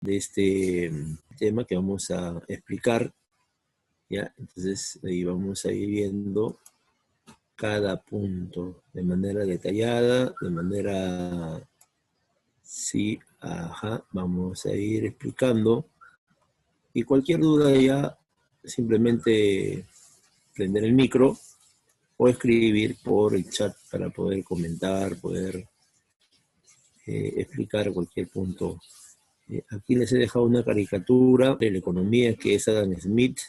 de este tema que vamos a explicar, ¿ya? Entonces ahí vamos a ir viendo cada punto de manera detallada, de manera, sí, ajá, vamos a ir explicando. Y cualquier duda ya, simplemente prender el micro o escribir por el chat para poder comentar, poder explicar cualquier punto. Aquí les he dejado una caricatura de la economía que es Adam Smith,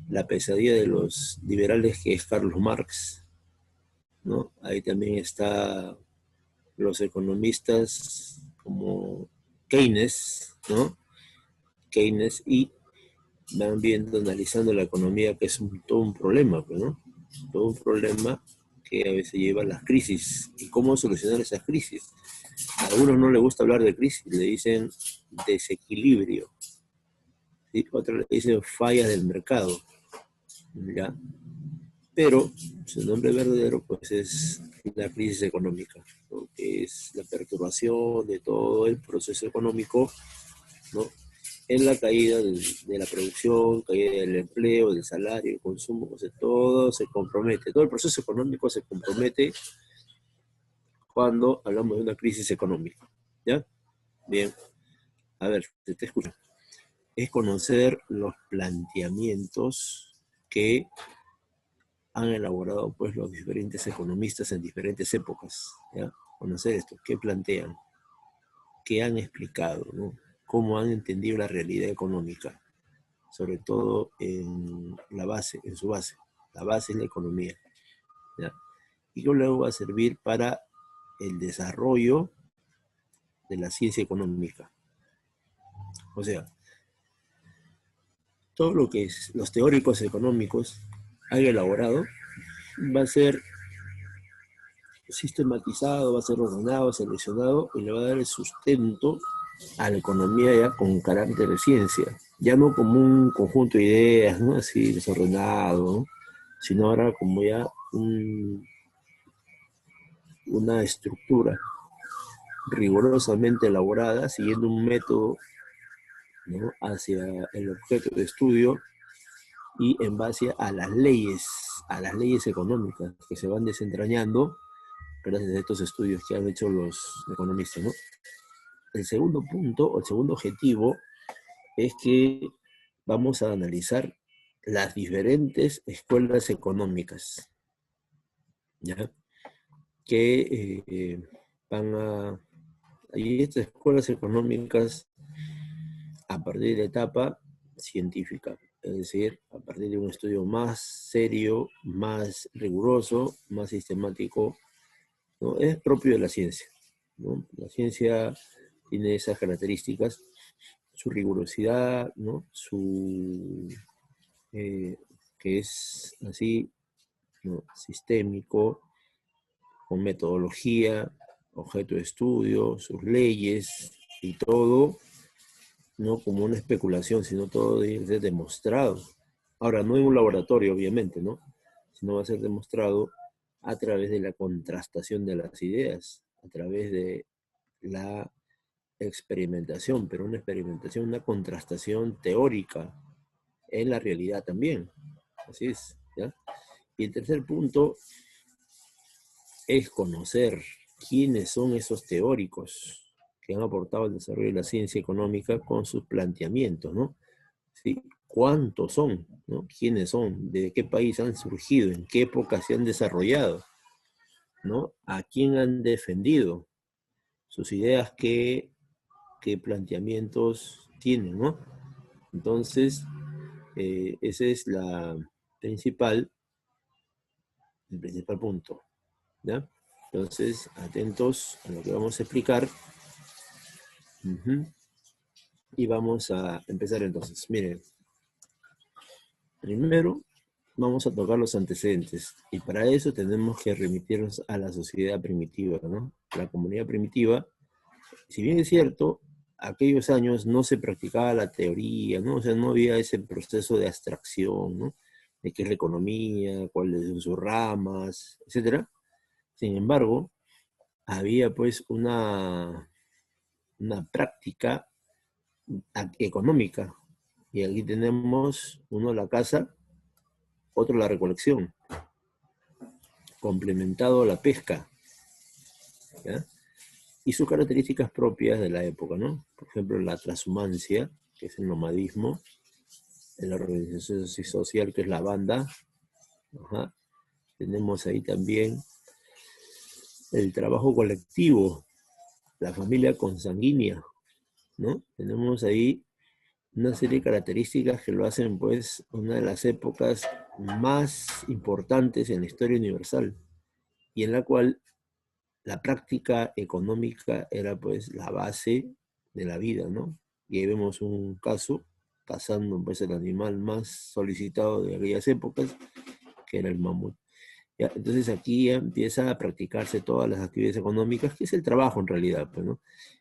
la pesadilla de los liberales que es Carlos Marx, ¿no? Ahí también está los economistas como Keynes, ¿no? Keynes, y van viendo, analizando la economía, que es todo un problema, pues, ¿no? Todo un problema que a veces lleva a las crisis. ¿Y cómo solucionar esas crisis? A algunos no les gusta hablar de crisis, le dicen desequilibrio, ¿sí? Otros le dicen fallas del mercado, ¿ya? Pero su nombre verdadero pues es la crisis económica, ¿no? Que es la perturbación de todo el proceso económico, ¿no? En la caída de la producción, caída del empleo, del salario, el consumo, o sea, todo se compromete, todo el proceso económico se compromete cuando hablamos de una crisis económica, ¿ya? Bien, a ver, te escucho. Es conocer los planteamientos que han elaborado pues los diferentes economistas en diferentes épocas, ¿ya? Conocer esto, qué plantean, qué han explicado, ¿no? Cómo han entendido la realidad económica, sobre todo en la base, en su base. La base es la economía, ¿ya? Y que luego va a servir para el desarrollo de la ciencia económica. O sea, todo lo que los teóricos económicos han elaborado va a ser sistematizado, va a ser ordenado, seleccionado y le va a dar el sustento a la economía ya con carácter de ciencia, ya no como un conjunto de ideas, ¿no? Así desordenado, ¿no? Sino ahora como ya una estructura rigurosamente elaborada, siguiendo un método, ¿no? Hacia el objeto de estudio y en base a las leyes económicas que se van desentrañando gracias a estos estudios que han hecho los economistas, ¿no? El segundo punto, o el segundo objetivo, es que vamos a analizar las diferentes escuelas económicas, ¿ya? Que van a... Y estas escuelas económicas a partir de la etapa científica, es decir, a partir de un estudio más serio, más riguroso, más sistemático, ¿no? Es propio de la ciencia, ¿no? La ciencia tiene esas características, su rigurosidad, ¿no? Que es así, ¿no? Sistémico, con metodología, objeto de estudio, sus leyes y todo, no como una especulación, sino todo debe ser demostrado. Ahora, no en un laboratorio, obviamente, ¿no? Sino va a ser demostrado a través de la contrastación de las ideas, a través de la experimentación, pero una experimentación, una contrastación teórica en la realidad también. Así es, ¿ya? Y el tercer punto es conocer quiénes son esos teóricos que han aportado al desarrollo de la ciencia económica con sus planteamientos, ¿no? ¿Sí? ¿Cuántos son? ¿No? ¿Quiénes son? ¿De qué país han surgido? ¿En qué época se han desarrollado? ¿No? ¿A quién han defendido? Sus ideas, qué planteamientos tienen, ¿no? Entonces, ese es el principal punto, ¿ya? Entonces, atentos a lo que vamos a explicar. Y vamos a empezar entonces. Miren, primero vamos a tocar los antecedentes. Y para eso tenemos que remitirnos a la sociedad primitiva, ¿no? La comunidad primitiva, si bien es cierto, aquellos años no se practicaba la teoría, ¿no? O sea, no había ese proceso de abstracción, ¿no? De qué es la economía, cuáles son sus ramas, etcétera. Sin embargo, había pues una práctica económica. Y aquí tenemos uno la caza, otro la recolección, complementado la pesca, ¿ya? Y sus características propias de la época, ¿no? Por ejemplo, la transhumancia, que es el nomadismo, la organización social, que es la banda. Ajá. Tenemos ahí también el trabajo colectivo, la familia consanguínea, ¿no? Tenemos ahí una serie de características que lo hacen, pues, una de las épocas más importantes en la historia universal, y en la cual la práctica económica era, pues, la base de la vida, ¿no? Y ahí vemos un caso, cazando, pues, el animal más solicitado de aquellas épocas, que era el mamut. Ya, entonces aquí ya empieza a practicarse todas las actividades económicas, que es el trabajo en realidad, pues, ¿no?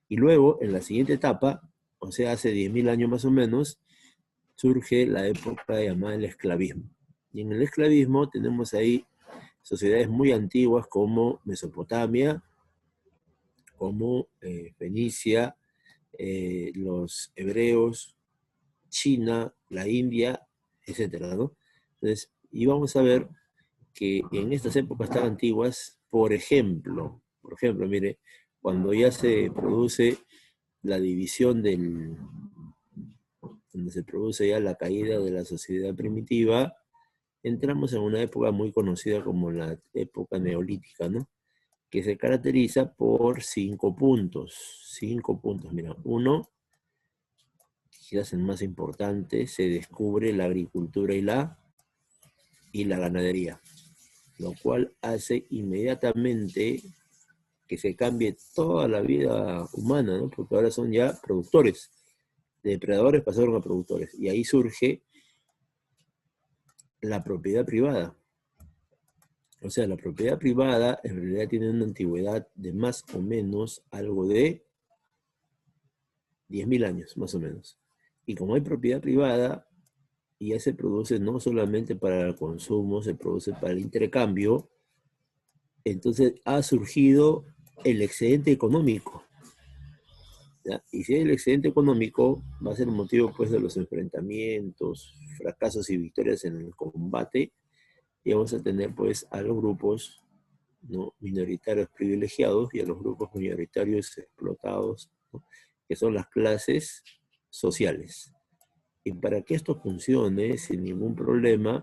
Y luego, en la siguiente etapa, o sea, hace 10.000 años más o menos, surge la época llamada el esclavismo. Y en el esclavismo tenemos ahí sociedades muy antiguas como Mesopotamia, como Fenicia, los hebreos, China, la India, etcétera, ¿no? Entonces, y vamos a ver que en estas épocas tan antiguas, por ejemplo, mire, cuando ya se produce la división donde se produce ya la caída de la sociedad primitiva, entramos en una época muy conocida como la época neolítica, ¿no? Que se caracteriza por 5 puntos. 5 puntos, mira, uno, quizás el más importante, se descubre la agricultura y la ganadería, lo cual hace inmediatamente que se cambie toda la vida humana, ¿no? Porque ahora son ya productores, de depredadores pasaron a productores, y ahí surge la propiedad privada. O sea, la propiedad privada en realidad tiene una antigüedad de más o menos algo de 10.000 años, más o menos. Y como hay propiedad privada, y ya se produce no solamente para el consumo, se produce para el intercambio, entonces ha surgido el excedente económico, ¿ya? Y si hay el excedente económico, va a ser motivo, pues, de los enfrentamientos, fracasos y victorias en el combate, y vamos a tener, pues, a los grupos, ¿no?, minoritarios privilegiados y a los grupos minoritarios explotados, ¿no?, que son las clases sociales. Y para que esto funcione sin ningún problema,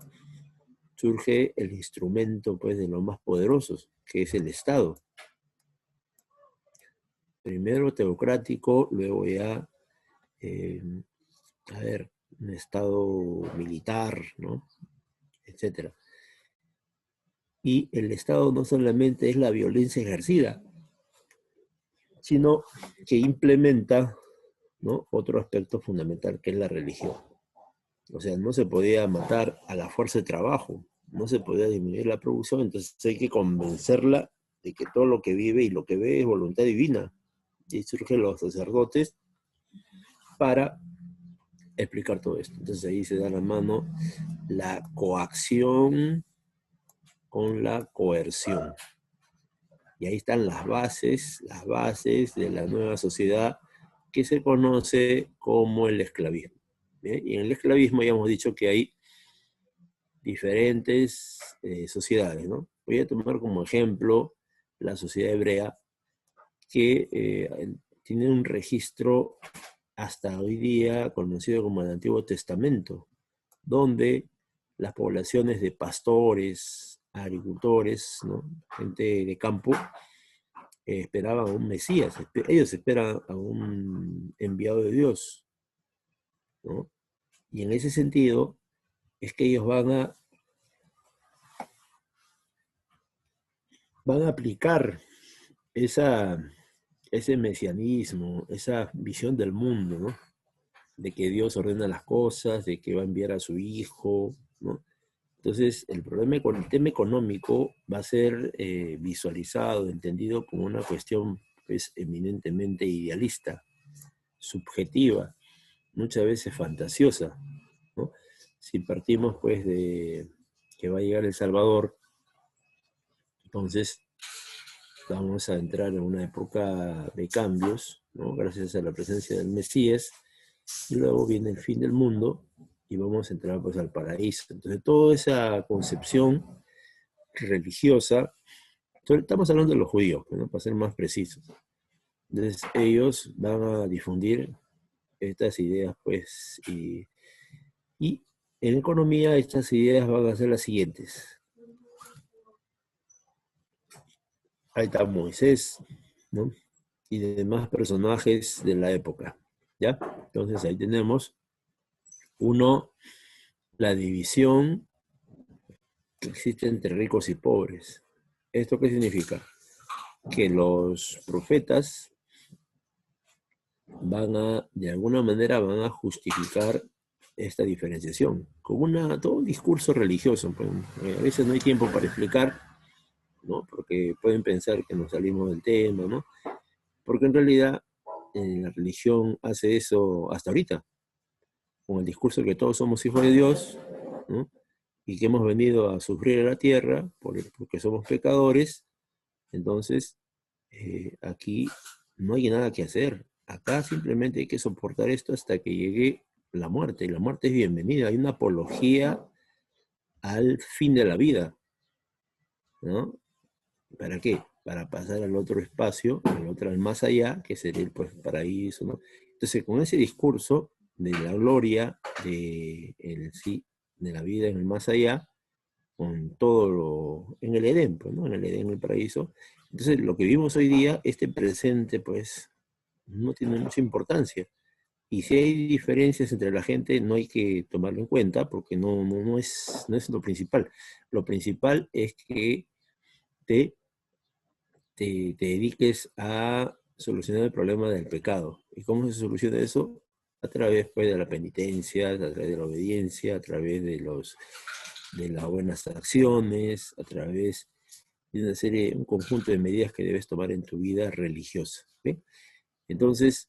surge el instrumento, pues, de los más poderosos, que es el Estado. Primero teocrático, luego ya, eh, a ver, un Estado militar, ¿no?, etcétera. Y el Estado no solamente es la violencia ejercida, sino que implementa, ¿no?, otro aspecto fundamental, que es la religión. O sea, no se podía matar a la fuerza de trabajo, no se podía disminuir la producción, entonces hay que convencerla de que todo lo que vive y lo que ve es voluntad divina. Y surgen los sacerdotes para explicar todo esto. Entonces ahí se da la mano la coacción con la coerción. Y ahí están las bases de la nueva sociedad que se conoce como el esclavismo. ¿Bien? Y en el esclavismo ya hemos dicho que hay diferentes sociedades, ¿no? Voy a tomar como ejemplo la sociedad hebrea, que tiene un registro hasta hoy día conocido como el Antiguo Testamento, donde las poblaciones de pastores, agricultores, ¿no?, gente de campo, esperaban a un Mesías, ellos esperan a un enviado de Dios, ¿no? Y en ese sentido es que ellos van a aplicar ese mesianismo, esa visión del mundo, ¿no?, de que Dios ordena las cosas, de que va a enviar a su hijo, ¿no? Entonces, el problema con el tema económico va a ser visualizado, entendido como una cuestión, pues, eminentemente idealista, subjetiva, muchas veces fantasiosa, ¿no? Si partimos, pues, de que va a llegar El Salvador, entonces vamos a entrar en una época de cambios, ¿no?, gracias a la presencia del Mesías, y luego viene el fin del mundo y vamos a entrar pues al paraíso. Entonces toda esa concepción religiosa, estamos hablando de los judíos, ¿no? Para ser más precisos. Entonces ellos van a difundir estas ideas pues y en economía estas ideas van a ser las siguientes. Ahí está Moisés, ¿no? Y demás personajes de la época, ¿ya? Entonces ahí tenemos, uno, la división que existe entre ricos y pobres. ¿Esto qué significa? Que los profetas de alguna manera van a justificar esta diferenciación con todo un discurso religioso. Pues, a veces no hay tiempo para explicar, ¿no? Porque pueden pensar que nos salimos del tema, ¿no? Porque en realidad la religión hace eso hasta ahorita, con el discurso que todos somos hijos de Dios, ¿no? Y que hemos venido a sufrir en la tierra porque somos pecadores. Entonces, aquí no hay nada que hacer. Acá simplemente hay que soportar esto hasta que llegue la muerte. Y la muerte es bienvenida. Hay una apología al fin de la vida, ¿no? ¿Para qué? Para pasar al otro espacio, al más allá, que sería el pues, paraíso, ¿no? Entonces, con ese discurso de la gloria, de la vida en el más allá, con todo en el Edén, pues, ¿no? En el Edén, en el paraíso. Entonces, lo que vivimos hoy día, este presente, pues, no tiene mucha importancia. Y si hay diferencias entre la gente, no hay que tomarlo en cuenta, porque no es lo principal. Lo principal es que te te dediques a solucionar el problema del pecado. ¿Y cómo se soluciona eso? A través pues, de la penitencia, a través de la obediencia, a través de las buenas acciones, a través de un conjunto de medidas que debes tomar en tu vida religiosa. ¿Sí? Entonces,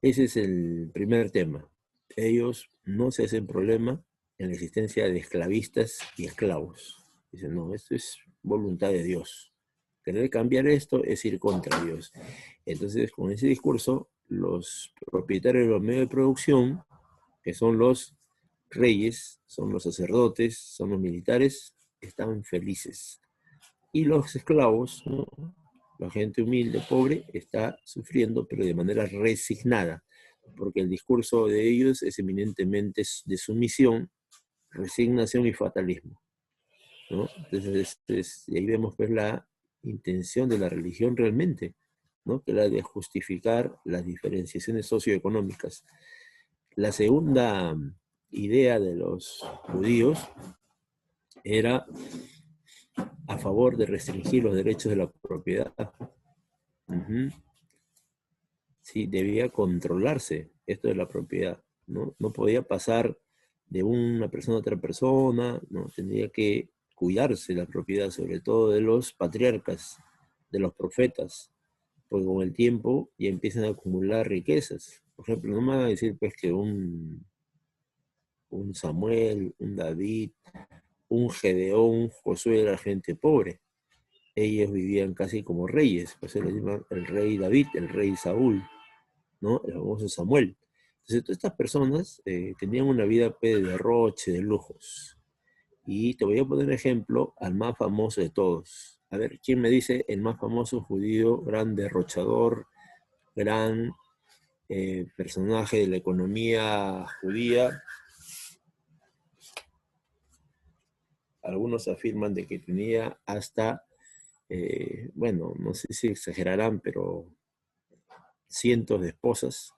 ese es el primer tema. Ellos no se hacen problema en la existencia de esclavistas y esclavos. Dicen, no, esto es voluntad de Dios. Querer cambiar esto es ir contra Dios. Entonces, con ese discurso, los propietarios de los medios de producción, que son los reyes, son los sacerdotes, son los militares, están felices. Y los esclavos, ¿no? La gente humilde, pobre, está sufriendo, pero de manera resignada, porque el discurso de ellos es eminentemente de sumisión, resignación y fatalismo, ¿no? Entonces, y ahí vemos pues la intención de la religión realmente, ¿no? Que la de justificar las diferenciaciones socioeconómicas. La segunda idea de los judíos era a favor de restringir los derechos de la propiedad. Sí, debía controlarse esto de la propiedad, ¿no? No podía pasar de una persona a otra persona, ¿no? Tendría que cuidarse la propiedad, sobre todo de los patriarcas, de los profetas, porque con el tiempo ya empiezan a acumular riquezas. Por ejemplo, no me van a decir pues que un Samuel, un David, un Gedeón, un Josué era gente pobre. Ellos vivían casi como reyes, pues se les llama el rey David, el rey Saúl, ¿no? El famoso Samuel. Entonces, todas estas personas tenían una vida pues, de derroche, de lujos. Y te voy a poner ejemplo al más famoso de todos. A ver, ¿quién me dice el más famoso judío, gran derrochador, gran personaje de la economía judía? Algunos afirman de que tenía hasta, bueno, no sé si exagerarán, pero cientos de esposas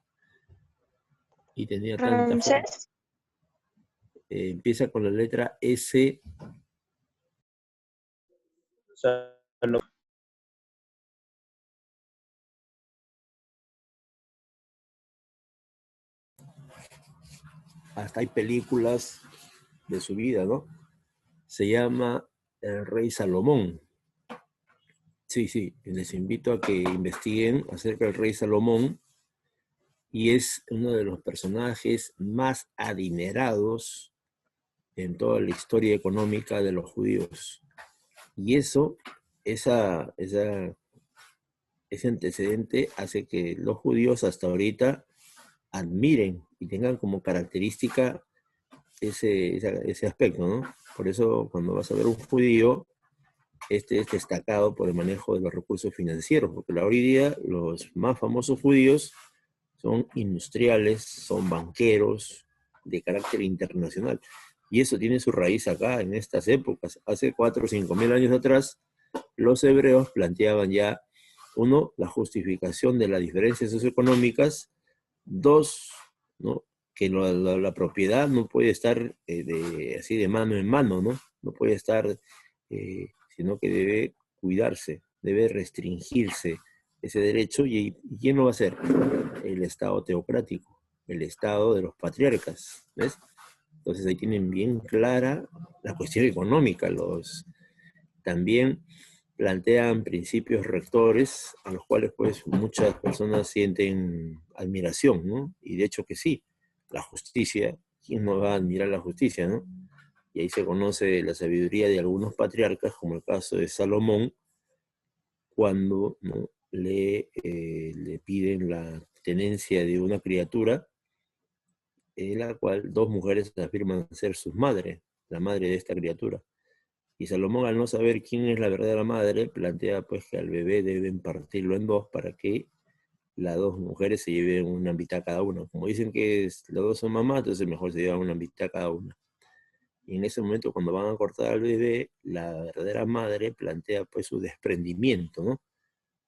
y tenía tanta fama. Ramsés. Empieza con la letra S. Hasta hay películas de su vida, ¿no? Se llama El Rey Salomón. Sí, sí, les invito a que investiguen acerca del Rey Salomón y es uno de los personajes más adinerados en toda la historia económica de los judíos. Y ese antecedente hace que los judíos hasta ahorita admiren y tengan como característica ese aspecto, ¿no? Por eso cuando vas a ver un judío, este es destacado por el manejo de los recursos financieros, porque hoy día los más famosos judíos son industriales, son banqueros de carácter internacional. Y eso tiene su raíz acá, en estas épocas. Hace 4 o 5 mil años atrás, los hebreos planteaban ya, uno, la justificación de las diferencias socioeconómicas, dos, ¿no? Que la propiedad no puede estar así de mano en mano, ¿no? No puede estar, sino que debe cuidarse, debe restringirse ese derecho. ¿Y quién lo va a hacer? El Estado teocrático, el Estado de los patriarcas, ¿ves? Entonces ahí tienen bien clara la cuestión económica. También plantean principios rectores a los cuales pues muchas personas sienten admiración, ¿no? Y de hecho que sí, la justicia, ¿quién no va a admirar la justicia, no? Y ahí se conoce la sabiduría de algunos patriarcas, como el caso de Salomón, cuando, ¿no? le piden la tenencia de una criatura, en la cual dos mujeres afirman ser sus madres, la madre de esta criatura. Y Salomón, al no saber quién es la verdadera madre, plantea pues que al bebé deben partirlo en dos para que las dos mujeres se lleven una mitad cada una. Como dicen que los dos son mamás, entonces mejor se llevan una mitad cada una. Y en ese momento, cuando van a cortar al bebé, la verdadera madre plantea pues su desprendimiento, ¿no?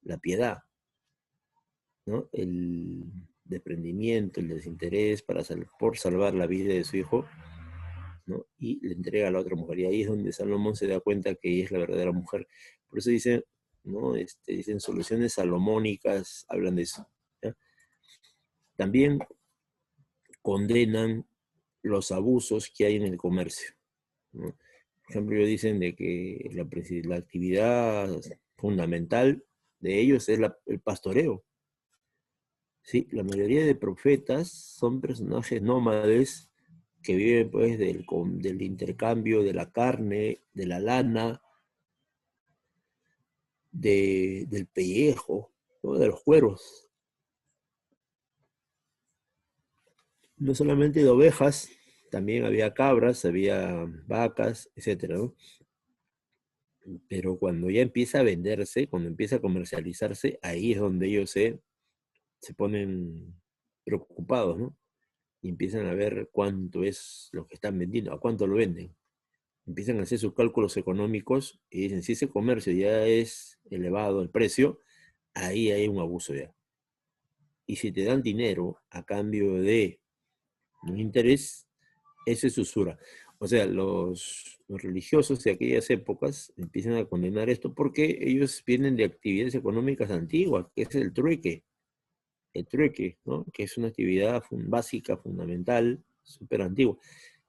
La piedad, ¿no? El desprendimiento, el desinterés por salvar la vida de su hijo, ¿no? Y le entrega a la otra mujer. Y ahí es donde Salomón se da cuenta que ella es la verdadera mujer. Por eso dicen, ¿no? Dicen soluciones salomónicas, hablan de eso, ¿ya? También condenan los abusos que hay en el comercio, ¿no? Por ejemplo, ellos dicen de que la actividad fundamental de ellos es el pastoreo. Sí, la mayoría de profetas son personajes nómades que viven pues del intercambio de la carne, de la lana, del pellejo, ¿no? De los cueros. No solamente de ovejas, también había cabras, había vacas, etcétera, ¿no? Pero cuando ya empieza a venderse, cuando empieza a comercializarse, ahí es donde ellos se ponen preocupados, ¿no? Y empiezan a ver cuánto es lo que están vendiendo, a cuánto lo venden. Empiezan a hacer sus cálculos económicos y dicen, si ese comercio ya es elevado el precio, ahí hay un abuso ya. Y si te dan dinero a cambio de un interés, eso es usura. O sea, los religiosos de aquellas épocas empiezan a condenar esto porque ellos vienen de actividades económicas antiguas, que es el trueque, ¿no? Que es una actividad básica, fundamental, súper antigua.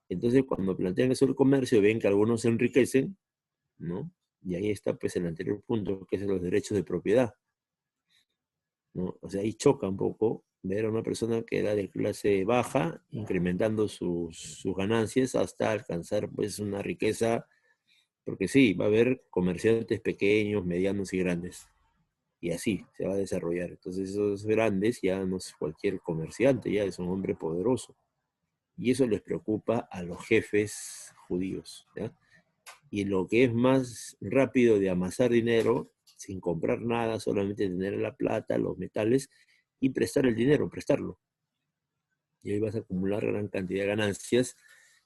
Entonces, cuando plantean eso el comercio, ven que algunos se enriquecen, ¿no? Y ahí está pues el anterior punto, que es los derechos de propiedad, ¿no? O sea, ahí choca un poco ver a una persona que era de clase baja, incrementando sus ganancias hasta alcanzar pues una riqueza, porque sí, va a haber comerciantes pequeños, medianos y grandes, y así se va a desarrollar. Entonces esos grandes ya no es cualquier comerciante, ya es un hombre poderoso. Y eso les preocupa a los jefes judíos, ¿ya? Y lo que es más rápido de amasar dinero, sin comprar nada, solamente tener la plata, los metales, y prestar el dinero, prestarlo. Y ahí vas a acumular gran cantidad de ganancias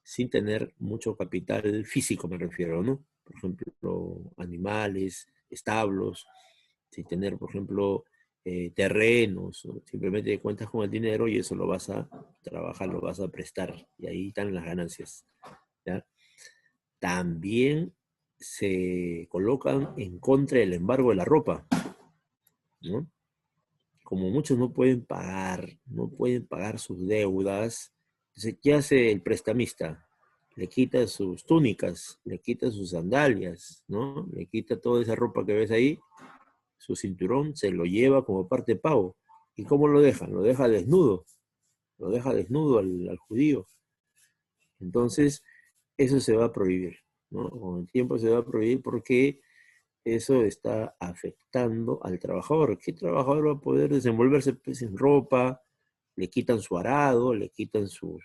sin tener mucho capital físico, me refiero, ¿no? Por ejemplo, animales, establos, sin tener, por ejemplo, terrenos, ¿no? Simplemente cuentas con el dinero y eso lo vas a trabajar, lo vas a prestar, y ahí están las ganancias, ¿ya? También se colocan en contra del embargo de la ropa, ¿no? Como muchos no pueden pagar sus deudas, entonces, ¿qué hace el prestamista? Le quita sus túnicas, le quita sus sandalias, ¿no? Le quita toda esa ropa que ves ahí, su cinturón, se lo lleva como parte de pago. ¿Y cómo lo dejan? Lo deja desnudo al judío. Entonces, eso se va a prohibir, ¿no? Con el tiempo se va a prohibir porque eso está afectando al trabajador. ¿Qué trabajador va a poder desenvolverse pues, sin ropa? le quitan su arado, le quitan sus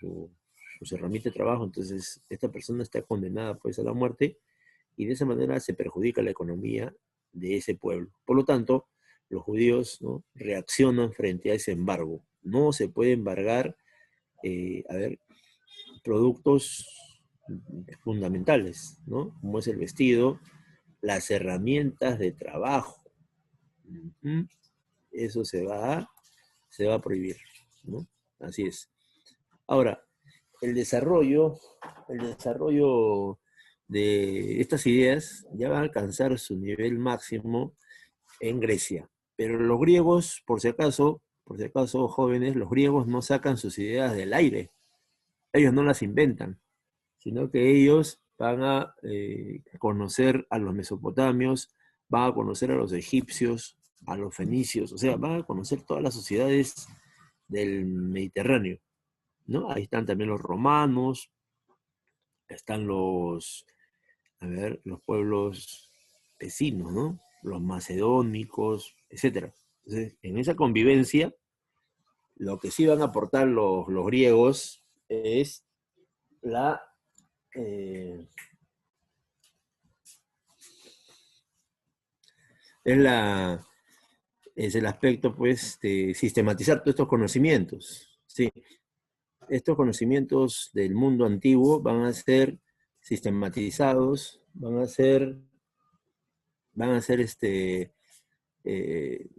herramientas de trabajo, entonces esta persona está condenada pues a la muerte y de esa manera se perjudica la economía de ese pueblo. Por lo tanto, los judíos, ¿no?, reaccionan frente a ese embargo. No se puede embargar, a ver, productos fundamentales, ¿no? Como es el vestido, las herramientas de trabajo. Ujú. Eso se va a prohibir, ¿no? Así es. Ahora, el desarrollo de estas ideas ya va a alcanzar su nivel máximo en Grecia. Pero los griegos, por si acaso, jóvenes, los griegos no sacan sus ideas del aire. Ellos no las inventan, sino que ellos van a conocer a los mesopotamios, van a conocer a los egipcios, a los fenicios, o sea, van a conocer todas las sociedades del Mediterráneo, ¿no? Ahí están también los romanos, están los pueblos vecinos, ¿no? Los macedónicos, etcétera. Entonces, en esa convivencia, lo que sí van a aportar los griegos la, eh, es la, es el aspecto, pues, de sistematizar todos estos conocimientos. Sí, estos conocimientos del mundo antiguo van a ser sistematizados, van a ser eh,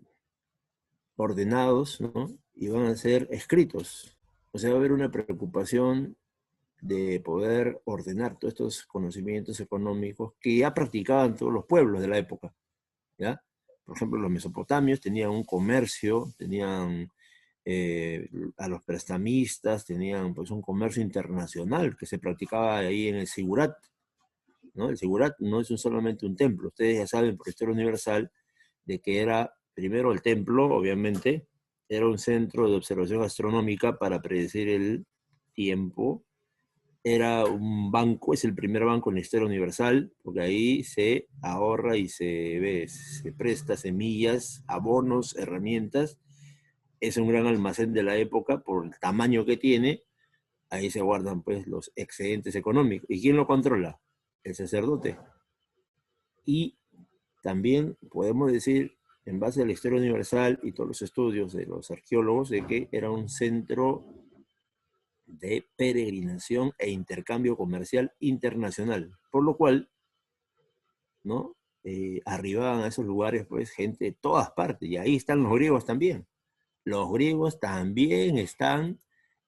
ordenados, ¿no? Y van a ser escritos. O sea, va a haber una preocupación de poder ordenar todos estos conocimientos económicos que ya practicaban todos los pueblos de la época, ¿ya? Por ejemplo, los mesopotamios tenían un comercio, tenían a los prestamistas, tenían pues un comercio internacional que se practicaba ahí en el Sigurat, ¿no? El Sigurat no es solamente un templo, ustedes ya saben por historia universal de que era primero el templo, obviamente, era un centro de observación astronómica para predecir el tiempo, era un banco, es el primer banco en la historia universal, porque ahí se ahorra y se presta semillas, abonos, herramientas. Es un gran almacén de la época por el tamaño que tiene. Ahí se guardan pues los excedentes económicos. ¿Y quién lo controla? El sacerdote. Y también podemos decir, en base a la historia universal y todos los estudios de los arqueólogos, de que era un centro de peregrinación e intercambio comercial internacional, por lo cual, ¿no? Arribaban a esos lugares, pues, gente de todas partes, y ahí están los griegos también. Los griegos también están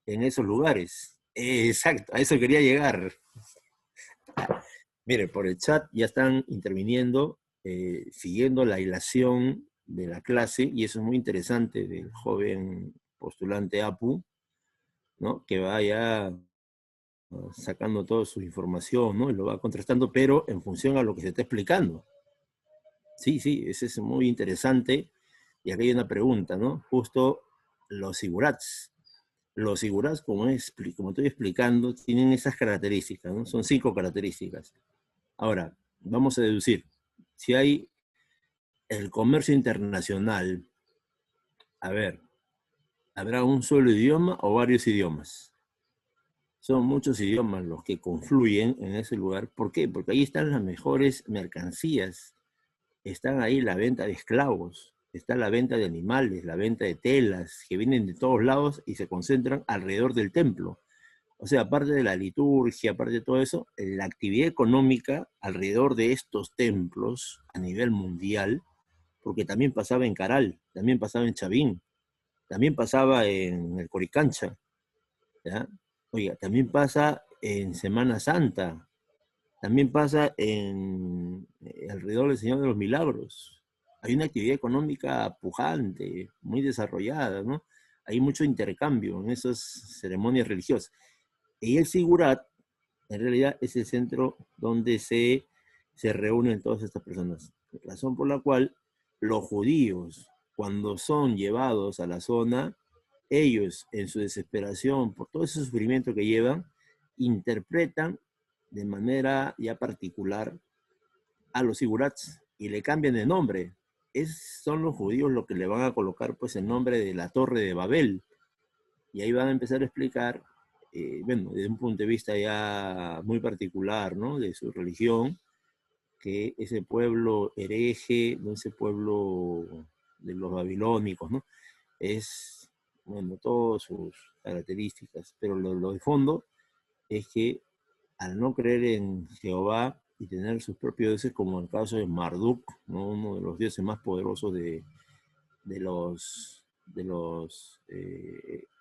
en esos lugares. Exacto, a eso quería llegar. Mire, por el chat ya están interviniendo, siguiendo la hilación de la clase, y eso es muy interesante del joven postulante Apu, ¿no? Que vaya sacando toda su información, ¿no? Y lo va contrastando, pero en función a lo que se está explicando. Sí, sí, ese es muy interesante. Y aquí hay una pregunta, ¿no? Justo los sigurats. Los sigurats, como estoy explicando, tienen esas características, ¿no? Son 5 características. Ahora, vamos a deducir. Si hay el comercio internacional, a ver, ¿habrá un solo idioma o varios idiomas? Son muchos idiomas los que confluyen en ese lugar. ¿Por qué? Porque ahí están las mejores mercancías. Están ahí la venta de esclavos, está la venta de animales, la venta de telas, que vienen de todos lados y se concentran alrededor del templo. O sea, aparte de la liturgia, aparte de todo eso, la actividad económica alrededor de estos templos a nivel mundial, porque también pasaba en Caral, también pasaba en Chavín, también pasaba en el Coricancha, ¿ya? Oiga, también pasa en Semana Santa, también pasa alrededor del Señor de los Milagros. Hay una actividad económica pujante, muy desarrollada, ¿no? Hay mucho intercambio en esas ceremonias religiosas. Y el Sigurat, en realidad, es el centro donde se reúnen todas estas personas. Razón por la cual los judíos, cuando son llevados a la zona, ellos, en su desesperación por todo ese sufrimiento que llevan, interpretan de manera ya particular a los sigurats y le cambian de nombre. Son los judíos los que le van a colocar pues el nombre de la Torre de Babel, Y ahí van a empezar a explicar, bueno, desde un punto de vista ya muy particular, ¿no? De su religión, que ese pueblo hereje, ¿no? Ese pueblo de los babilónicos, ¿no? Es, bueno, todas sus características, pero lo de fondo es que al no creer en Jehová y tener sus propios dioses, como en el caso de Marduk, ¿no? Uno de los dioses más poderosos de los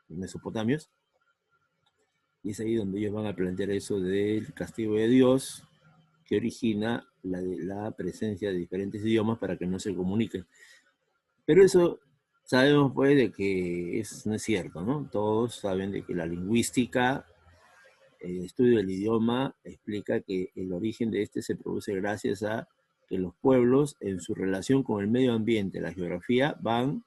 mesopotamios, y es ahí donde ellos van a plantear eso del castigo de Dios, que origina la presencia de diferentes idiomas para que no se comuniquen. Pero eso sabemos pues de que no es cierto, ¿no? Todos saben de que la lingüística, el estudio del idioma, explica que el origen de este se produce gracias a que los pueblos en su relación con el medio ambiente, la geografía, van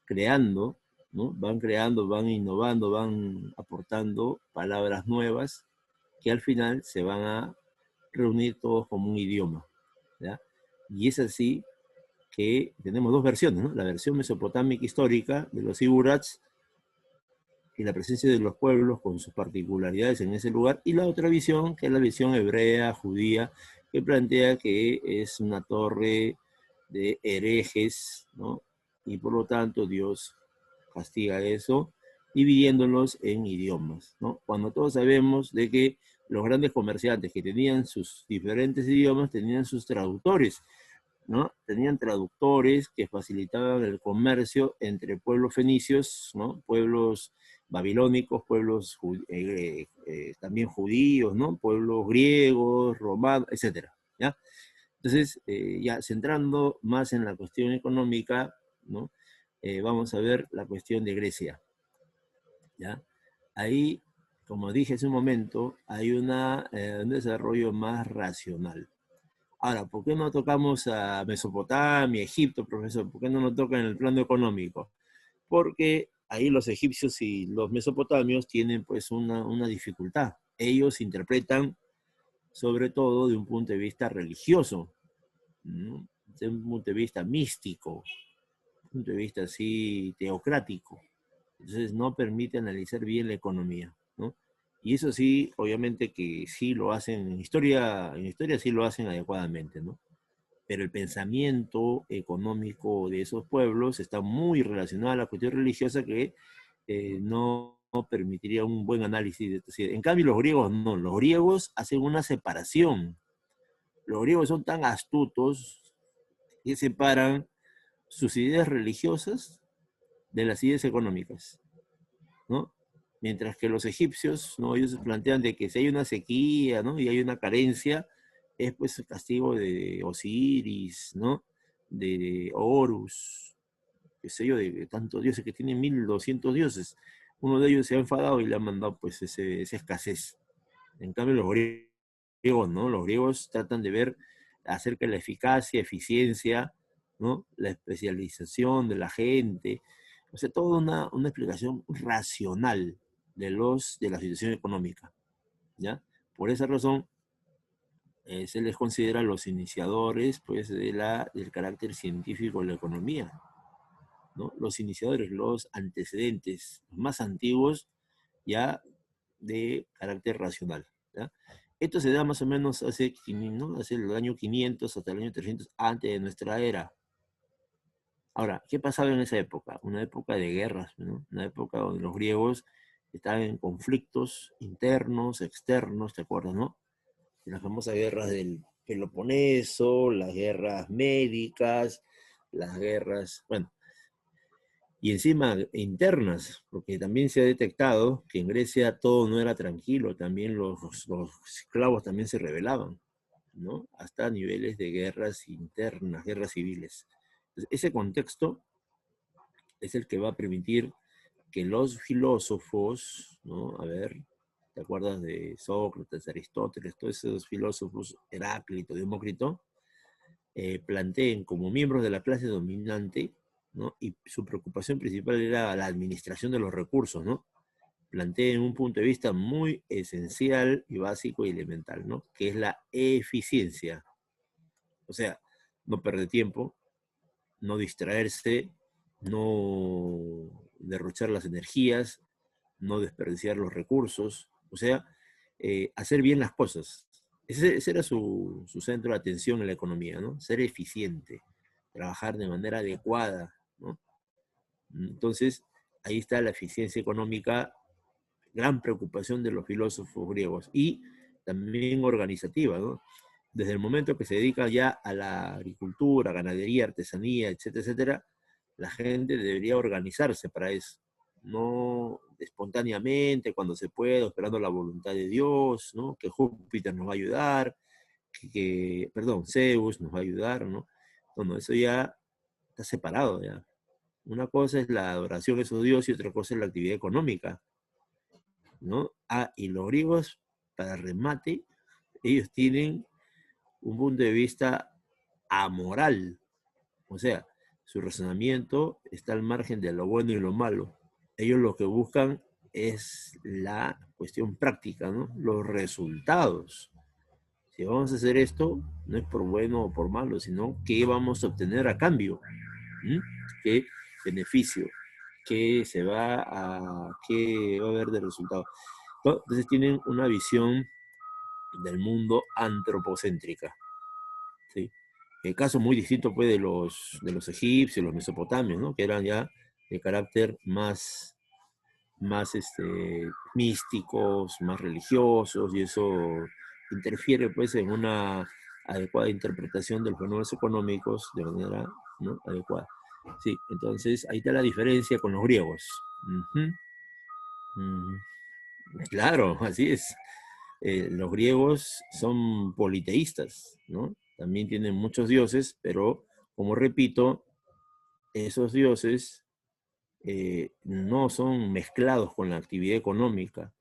creando, ¿no? Van creando, van innovando, van aportando palabras nuevas que al final se van a reunir todos como un idioma, ¿ya? Y es así que tenemos dos versiones, ¿no? La versión mesopotámica histórica de los Sigurats y la presencia de los pueblos con sus particularidades en ese lugar, y la otra visión, que es la visión hebrea, judía, que plantea que es una torre de herejes, ¿no? Y por lo tanto Dios castiga eso, dividiéndolos en idiomas, ¿no? Cuando todos sabemos de que los grandes comerciantes que tenían sus diferentes idiomas tenían sus traductores, ¿no? Tenían traductores que facilitaban el comercio entre pueblos fenicios, ¿no? Pueblos babilónicos, pueblos también judíos, ¿no? Pueblos griegos, romanos, etcétera, ¿ya? Entonces, ya centrando más en la cuestión económica, ¿no? Vamos a ver la cuestión de Grecia, ¿ya? Ahí, como dije hace un momento, hay un desarrollo más racional. Ahora, ¿por qué no tocamos a Mesopotamia, Egipto, profesor? ¿Por qué no nos toca en el plano económico? Porque ahí los egipcios y los mesopotamios tienen pues una dificultad. Ellos interpretan sobre todo de un punto de vista religioso, ¿no? De un punto de vista místico, de un punto de vista así teocrático. Entonces no permite analizar bien la economía, ¿no? Y eso sí, obviamente que sí lo hacen en historia sí lo hacen adecuadamente, ¿no? Pero el pensamiento económico de esos pueblos está muy relacionado a la cuestión religiosa que no permitiría un buen análisis. En cambio, los griegos no, los griegos hacen una separación. Los griegos son tan astutos que separan sus ideas religiosas de las ideas económicas, ¿no? Mientras que los egipcios, ¿no? Ellos plantean de que si hay una sequía, ¿no? Y hay una carencia, es pues el castigo de Osiris, ¿no? De Horus, qué sé yo, de tantos dioses que tienen 1200 dioses. Uno de ellos se ha enfadado y le ha mandado pues esa escasez. En cambio los griegos, ¿no? Los griegos tratan de ver acerca de la eficacia, eficiencia, ¿no? La especialización de la gente, o sea, toda una explicación racional de la situación económica, ¿ya? Por esa razón, se les considera los iniciadores, pues, del carácter científico de la economía, ¿no? Los iniciadores, los antecedentes más antiguos, ya de carácter racional, ¿ya? Esto se da más o menos ¿no? Hace el año 500 hasta el año 300 antes de nuestra era. Ahora, ¿qué pasaba en esa época? Una época de guerras, ¿no? Una época donde los griegos estaban en conflictos internos, externos, ¿te acuerdas, no? Las famosas guerras del Peloponeso, las guerras médicas, las guerras, bueno, y encima internas, porque también se ha detectado que en Grecia todo no era tranquilo, también los esclavos también se rebelaban, ¿no? Hasta niveles de guerras internas, guerras civiles. Entonces, ese contexto es el que va a permitir que los filósofos, ¿no? A ver, ¿te acuerdas de Sócrates, Aristóteles, todos esos filósofos, Heráclito, Demócrito, planteen como miembros de la clase dominante, ¿no? Y su preocupación principal era la administración de los recursos, ¿no? Planteen un punto de vista muy esencial y básico y elemental, ¿no? Que es la eficiencia. O sea, no perder tiempo, no distraerse, no derrochar las energías, no desperdiciar los recursos, o sea, hacer bien las cosas. Ese era su centro de atención en la economía, ¿no? Ser eficiente, trabajar de manera adecuada, ¿no? Entonces, ahí está la eficiencia económica, gran preocupación de los filósofos griegos, y también organizativa, ¿no? Desde el momento que se dedica ya a la agricultura, ganadería, artesanía, etcétera, etcétera, la gente debería organizarse para eso, no espontáneamente, cuando se pueda, esperando la voluntad de Dios, ¿no? Que Júpiter nos va a ayudar, perdón, Zeus nos va a ayudar, ¿no? Bueno, eso ya está separado ya. Una cosa es la adoración a esos dioses y otra cosa es la actividad económica, ¿no? Ah, y los griegos, para remate, ellos tienen un punto de vista amoral, o sea, su razonamiento está al margen de lo bueno y lo malo. Ellos lo que buscan es la cuestión práctica, ¿no? Los resultados. Si vamos a hacer esto, no es por bueno o por malo, sino qué vamos a obtener a cambio. ¿Mm? ¿Qué beneficio? ¿Qué va a haber de resultado? Entonces tienen una visión del mundo antropocéntrica, ¿sí? El caso muy distinto pues de los egipcios, los mesopotamios, ¿no? Que eran ya de carácter más místicos, más religiosos, y eso interfiere pues en una adecuada interpretación de los fenómenos económicos de manera, ¿no?, adecuada. Sí, entonces ahí está la diferencia con los griegos. Ujú. Claro, así es. Los griegos son politeístas, ¿no? También tienen muchos dioses, pero como repito, esos dioses no son mezclados con la actividad económica.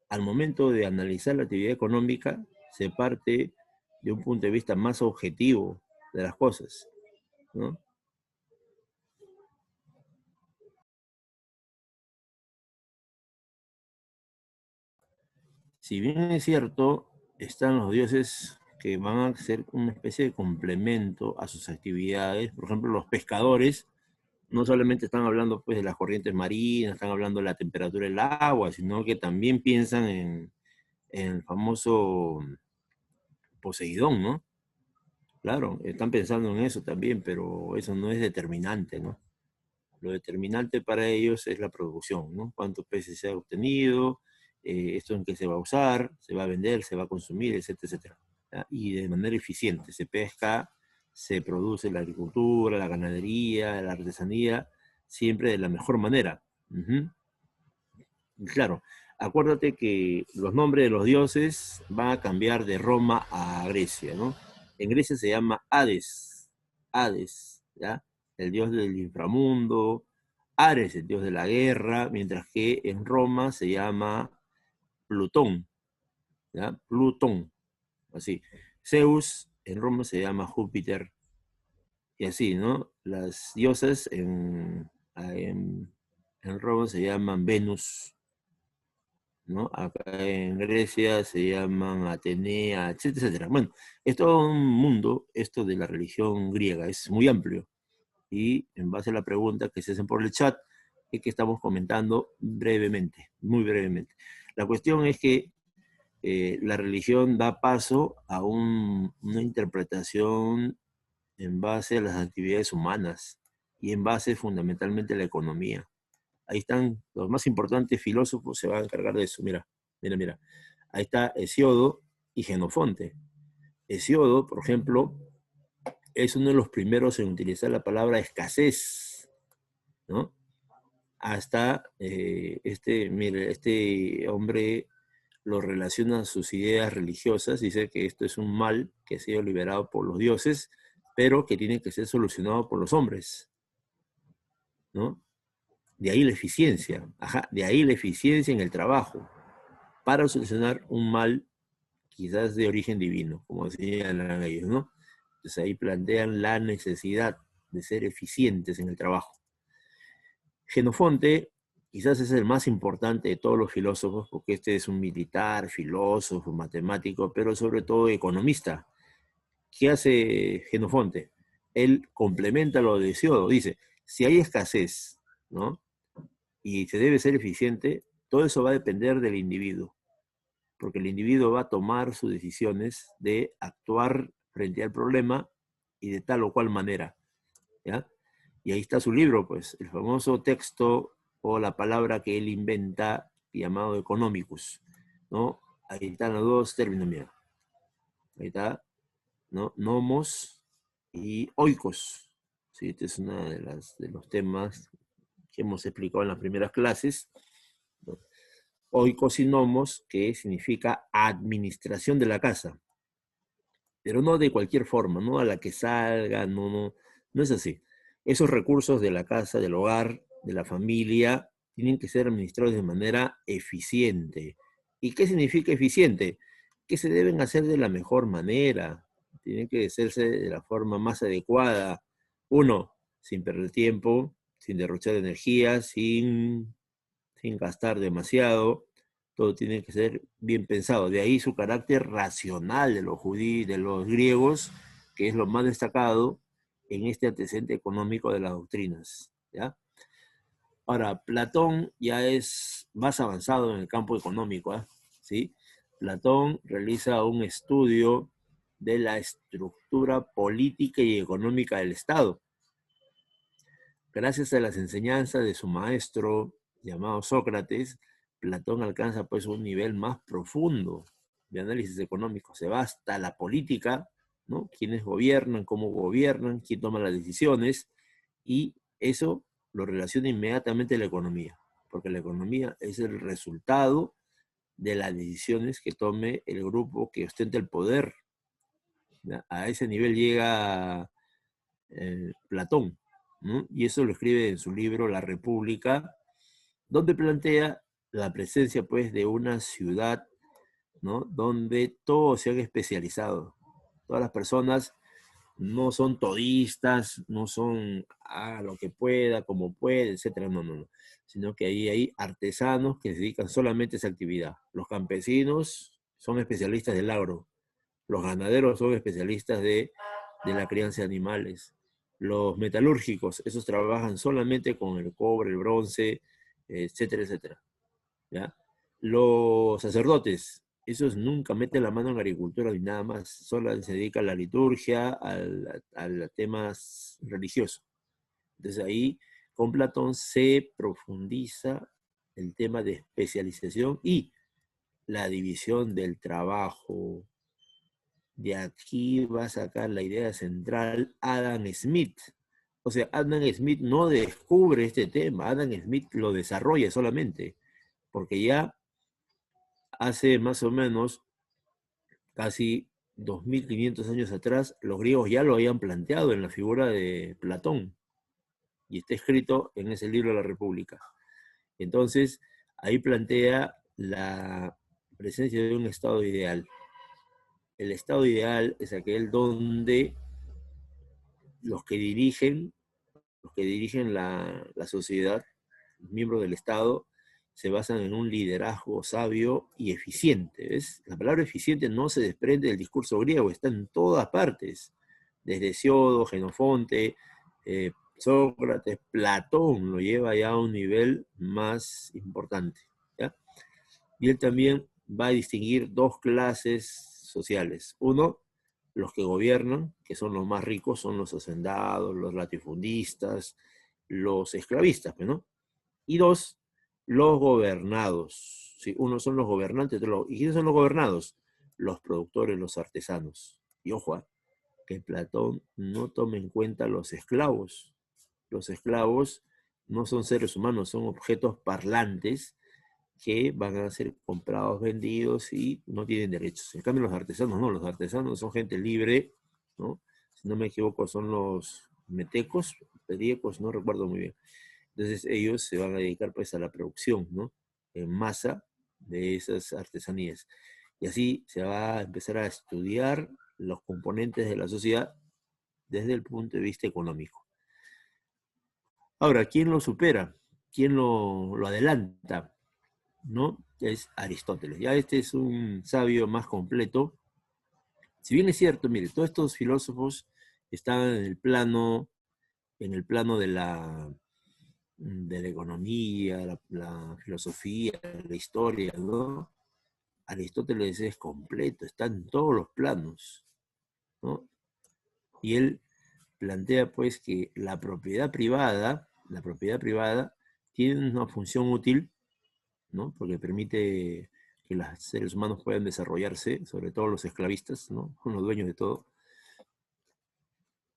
Al momento de analizar la actividad económica, se parte de un punto de vista más objetivo de las cosas, ¿no? Si bien es cierto, están los dioses que van a ser una especie de complemento a sus actividades. Por ejemplo, los pescadores no solamente están hablando pues de las corrientes marinas, están hablando de la temperatura del agua, sino que también piensan en el famoso Poseidón, ¿no? Claro, están pensando en eso también, pero eso no es determinante, ¿no? Lo determinante para ellos es la producción, ¿no? Cuántos peces se ha obtenido, esto en qué se va a usar, se va a vender, se va a consumir, etcétera, etcétera. ¿Ya? Y de manera eficiente, se pesca, se produce la agricultura, la ganadería, la artesanía, siempre de la mejor manera. Ujú. Claro, acuérdate que los nombres de los dioses van a cambiar de Roma a Grecia, ¿no? En Grecia se llama Hades, Hades, ¿ya? El dios del inframundo, Ares, el dios de la guerra, mientras que en Roma se llama Plutón, ¿ya? Plutón, así. Zeus en Roma se llama Júpiter, y así, ¿no? Las diosas en Roma se llaman Venus, ¿no? Acá en Grecia se llaman Atenea, etcétera, etcétera. Bueno, es todo un mundo esto de la religión griega, es muy amplio. Y en base a la pregunta que se hacen por el chat, es que estamos comentando brevemente, muy brevemente. La cuestión es que la religión da paso a una interpretación en base a las actividades humanas y en base fundamentalmente a la economía. Ahí están los más importantes filósofos, se van a encargar de eso. Mira, mira, mira. Ahí está Hesiodo y Genofonte. Hesiodo, por ejemplo, es uno de los primeros en utilizar la palabra escasez, ¿no? Hasta mire, este hombre lo relaciona a sus ideas religiosas, dice que esto es un mal que ha sido liberado por los dioses, pero que tiene que ser solucionado por los hombres, ¿no? De ahí la eficiencia, ajá, de ahí la eficiencia en el trabajo, para solucionar un mal quizás de origen divino, como señalan ellos, ¿no? Entonces ahí plantean la necesidad de ser eficientes en el trabajo. Genofonte quizás es el más importante de todos los filósofos, porque este es un militar, filósofo, matemático, pero sobre todo economista. ¿Qué hace Genofonte? Él complementa lo de Hesiodo, dice, si hay escasez, ¿no?, y se debe ser eficiente, todo eso va a depender del individuo, porque el individuo va a tomar sus decisiones de actuar frente al problema y de tal o cual manera, ¿ya? Y ahí está su libro, pues, el famoso texto o la palabra que él inventa llamado economicus, ¿no? Ahí están los dos términos, mira. Ahí está, ¿no? Nomos y oikos. Sí, este es uno de los temas que hemos explicado en las primeras clases, ¿no? Oikos y nomos, que significa administración de la casa, pero no de cualquier forma, no a la que salga, no es así. Esos recursos de la casa, del hogar, de la familia, tienen que ser administrados de manera eficiente. ¿Y qué significa eficiente? Que se deben hacer de la mejor manera, tienen que hacerse de la forma más adecuada. Uno, sin perder tiempo, sin derrochar energía, sin gastar demasiado. Todo tiene que ser bien pensado. De ahí su carácter racional de los judíos, de los griegos, que es lo más destacado en este antecedente económico de las doctrinas, ¿ya? Ahora, Platón ya es más avanzado en el campo económico, ¿eh? ¿Sí? Platón realiza un estudio de la estructura política y económica del Estado. Gracias a las enseñanzas de su maestro llamado Sócrates, Platón alcanza pues un nivel más profundo de análisis económico. Se va hasta la política, ¿no? Quiénes gobiernan, cómo gobiernan, quién toma las decisiones, y eso lo relaciona inmediatamente a la economía, porque la economía es el resultado de las decisiones que tome el grupo que ostenta el poder. ¿Ya? A ese nivel llega Platón, ¿no? Y eso lo escribe en su libro La República, donde plantea la presencia pues de una ciudad, ¿no? Donde todos se han especializado. Todas las personas no son todistas, no son lo que pueda, como puede, etcétera, no. Sino que ahí hay artesanos que se dedican solamente a esa actividad. Los campesinos son especialistas del agro, los ganaderos son especialistas de la crianza de animales. Los metalúrgicos, esos trabajan solamente con el cobre, el bronce, etcétera, etcétera. ¿Ya? Los sacerdotes, esos nunca meten la mano en la agricultura ni nada más, solo se dedican a la liturgia, a temas religiosos. Entonces ahí con Platón se profundiza el tema de especialización y la división del trabajo. De aquí va a sacar la idea central Adam Smith. O sea, Adam Smith no descubre este tema, Adam Smith lo desarrolla solamente, porque ya hace más o menos casi 2500 años atrás, los griegos ya lo habían planteado en la figura de Platón, y está escrito en ese libro de la República. Entonces, ahí plantea la presencia de un estado ideal. El estado ideal es aquel donde los que dirigen, la sociedad, los miembros del Estado, se basan en un liderazgo sabio y eficiente. ¿Ves? La palabra eficiente no se desprende del discurso griego, está en todas partes, desde Hesiodo, Genofonte, Sócrates, Platón lo lleva ya a un nivel más importante, ¿ya? Y él también va a distinguir dos clases sociales. Uno, los que gobiernan, que son los más ricos, son los hacendados, los latifundistas, los esclavistas, ¿no? Y dos, los gobernados. ¿Sí? Uno son los gobernantes, ¿y quiénes son los gobernados? Los productores, los artesanos. Y ojo, que Platón no toma en cuenta los esclavos. Los esclavos no son seres humanos, son objetos parlantes que van a ser comprados, vendidos y no tienen derechos. En cambio, los artesanos no, los artesanos son gente libre, ¿no? Si no me equivoco, son los metecos, periecos, no recuerdo muy bien. Entonces, ellos se van a dedicar pues a la producción, ¿no? En masa de esas artesanías. Y así se va a empezar a estudiar los componentes de la sociedad desde el punto de vista económico. Ahora, ¿quién lo supera? ¿Quién lo adelanta? ¿No? Es Aristóteles. Ya este es un sabio más completo. Si bien es cierto, mire, todos estos filósofos están en el plano de la de la economía, la filosofía, la historia, ¿no? Aristóteles es completo, está en todos los planos, ¿no? Y él plantea pues que la propiedad privada tiene una función útil, ¿no? Porque permite que los seres humanos puedan desarrollarse, sobre todo los esclavistas, ¿no? Son los dueños de todo.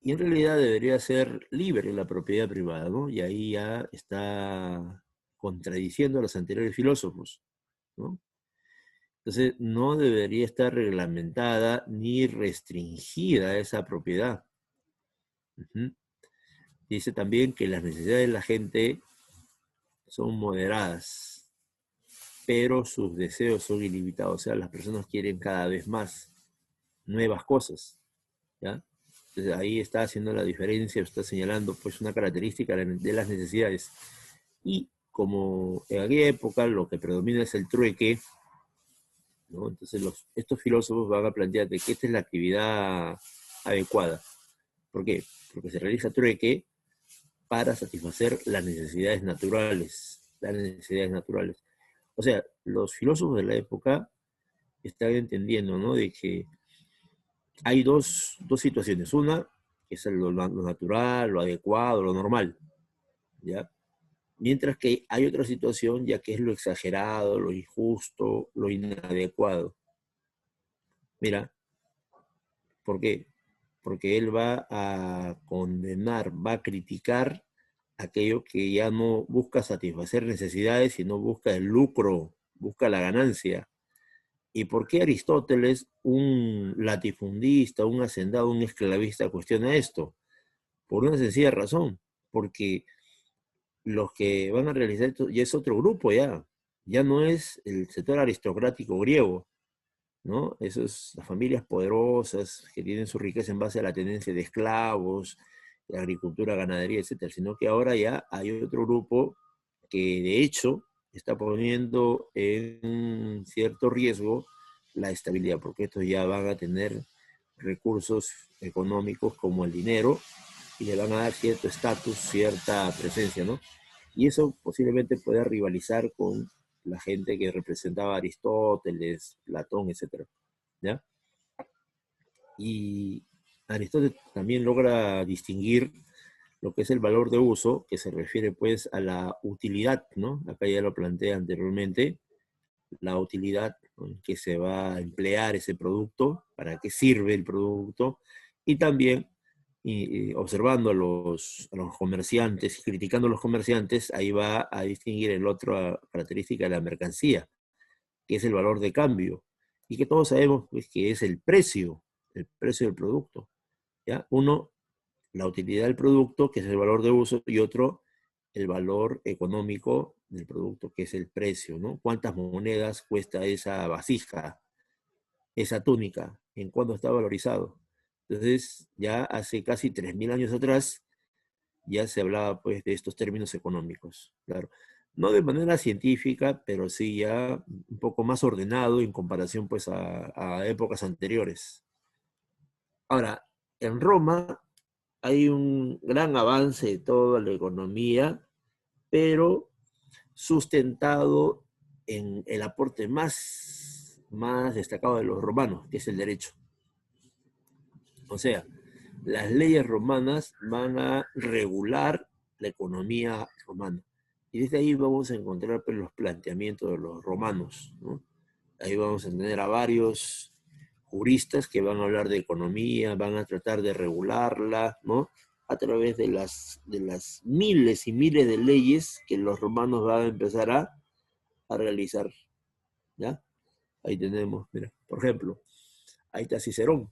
Y en realidad debería ser libre la propiedad privada, ¿no? Y ahí ya está contradiciendo a los anteriores filósofos, ¿no? Entonces, no debería estar reglamentada ni restringida esa propiedad. Ujú. Dice también que las necesidades de la gente son moderadas, pero sus deseos son ilimitados. O sea, las personas quieren cada vez más nuevas cosas, ¿ya? Entonces, ahí está haciendo la diferencia, está señalando pues una característica de las necesidades. Y como en aquella época lo que predomina es el trueque, ¿no? Entonces estos filósofos van a plantear de que esta es la actividad adecuada. ¿Por qué? Porque se realiza trueque para satisfacer las necesidades naturales. Las necesidades naturales. O sea, los filósofos de la época están entendiendo, ¿no? De que hay dos situaciones. Una, que es lo natural, lo adecuado, lo normal, ¿ya? Mientras que hay otra situación, ya que es lo exagerado, lo injusto, lo inadecuado. Mira, ¿por qué? Porque él va a condenar, va a criticar aquello que ya no busca satisfacer necesidades, sino busca el lucro, busca la ganancia. ¿Y por qué Aristóteles, un latifundista, un hacendado, un esclavista, cuestiona esto? Por una sencilla razón, porque los que van a realizar esto ya es otro grupo ya, ya no es el sector aristocrático griego, ¿no? Esas las familias poderosas que tienen su riqueza en base a la tenencia de esclavos, de agricultura, ganadería, etcétera, sino que ahora ya hay otro grupo que de hecho está poniendo en cierto riesgo la estabilidad, porque estos ya van a tener recursos económicos como el dinero y le van a dar cierto estatus, cierta presencia, ¿no? Y eso posiblemente pueda rivalizar con la gente que representaba a Aristóteles, Platón, etcétera, ¿ya? Y Aristóteles también logra distinguir lo que es el valor de uso, que se refiere pues a la utilidad, ¿no? Acá ya lo planteé anteriormente, la utilidad, ¿no?, en que se va a emplear ese producto, para qué sirve el producto, y también observando a los comerciantes, criticando a los comerciantes, ahí va a distinguir el otra característica de la mercancía, que es el valor de cambio, y que todos sabemos pues, que es el precio del producto, ¿ya? Uno, la utilidad del producto, que es el valor de uso, y otro, el valor económico del producto, que es el precio, ¿no? ¿Cuántas monedas cuesta esa vasija, esa túnica? ¿En cuándo está valorizado? Entonces, ya hace casi 3.000 años atrás, ya se hablaba pues de estos términos económicos, claro. No de manera científica, pero sí ya un poco más ordenado en comparación pues a épocas anteriores. Ahora, en Roma hay un gran avance de toda la economía, pero sustentado en el aporte más destacado de los romanos, que es el derecho. O sea, las leyes romanas van a regular la economía romana. Y desde ahí vamos a encontrar pues, los planteamientos de los romanos, ¿no? Ahí vamos a tener a varios juristas que van a hablar de economía, van a tratar de regularla, ¿no? A través de las miles y miles de leyes que los romanos van a empezar a realizar, ¿ya? Ahí tenemos, mira, por ejemplo, ahí está Cicerón.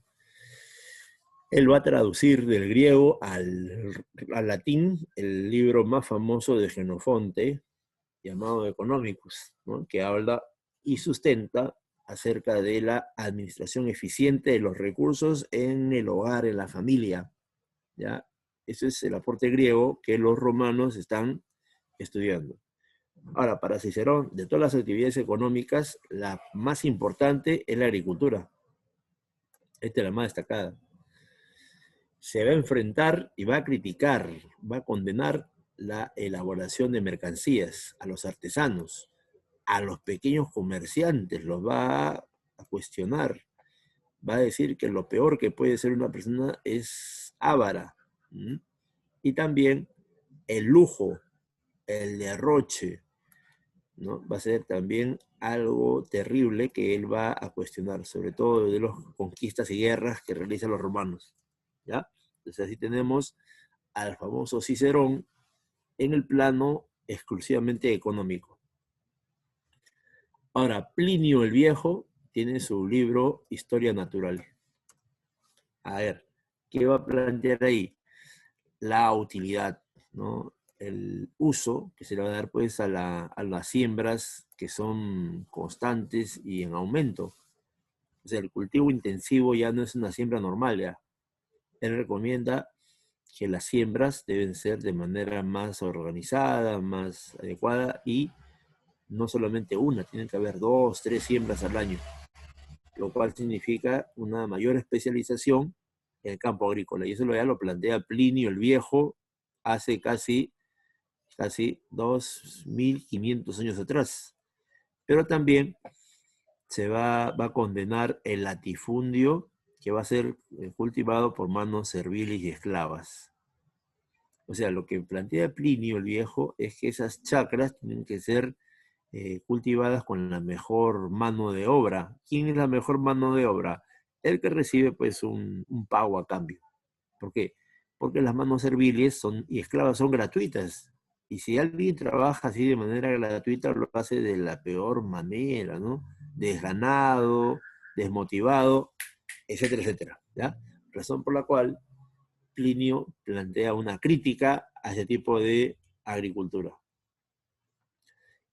Él va a traducir del griego al latín el libro más famoso de Genofonte, llamado Economicus, ¿no?, que habla y sustenta acerca de la administración eficiente de los recursos en el hogar, en la familia, ¿ya? Ese es el aporte griego que los romanos están estudiando. Ahora, para Cicerón, de todas las actividades económicas, la más importante es la agricultura. Esta es la más destacada. Se va a enfrentar y va a criticar, va a condenar la elaboración de mercancías, a los artesanos, a los pequeños comerciantes, los va a cuestionar, va a decir que lo peor que puede ser una persona es avara. ¿Mm? Y también el lujo, el derroche, ¿no? Va a ser también algo terrible que él va a cuestionar, sobre todo de las conquistas y guerras que realizan los romanos. ¿Ya? Entonces así tenemos al famoso Cicerón en el plano exclusivamente económico. Ahora, Plinio el Viejo tiene su libro Historia Natural. A ver, ¿qué va a plantear ahí? La utilidad, ¿no? El uso que se le va a dar pues a las siembras que son constantes y en aumento. O sea, el cultivo intensivo ya no es una siembra normal, ya. Él recomienda que las siembras deben ser de manera más organizada, más adecuada y no solamente una, tienen que haber 2, 3 siembras al año, lo cual significa una mayor especialización en el campo agrícola. Y eso ya lo plantea Plinio el Viejo hace casi 2.500 años atrás. Pero también va a condenar el latifundio que va a ser cultivado por manos serviles y esclavas. O sea, lo que plantea Plinio el Viejo es que esas chacras tienen que ser cultivadas con la mejor mano de obra. ¿Quién es la mejor mano de obra? El que recibe pues un pago a cambio. ¿Por qué? Porque las manos serviles y esclavas son gratuitas. Y si alguien trabaja así de manera gratuita, lo hace de la peor manera, ¿no? Desganado, desmotivado, etcétera, etcétera. ¿Ya? Razón por la cual Plinio plantea una crítica a ese tipo de agricultura.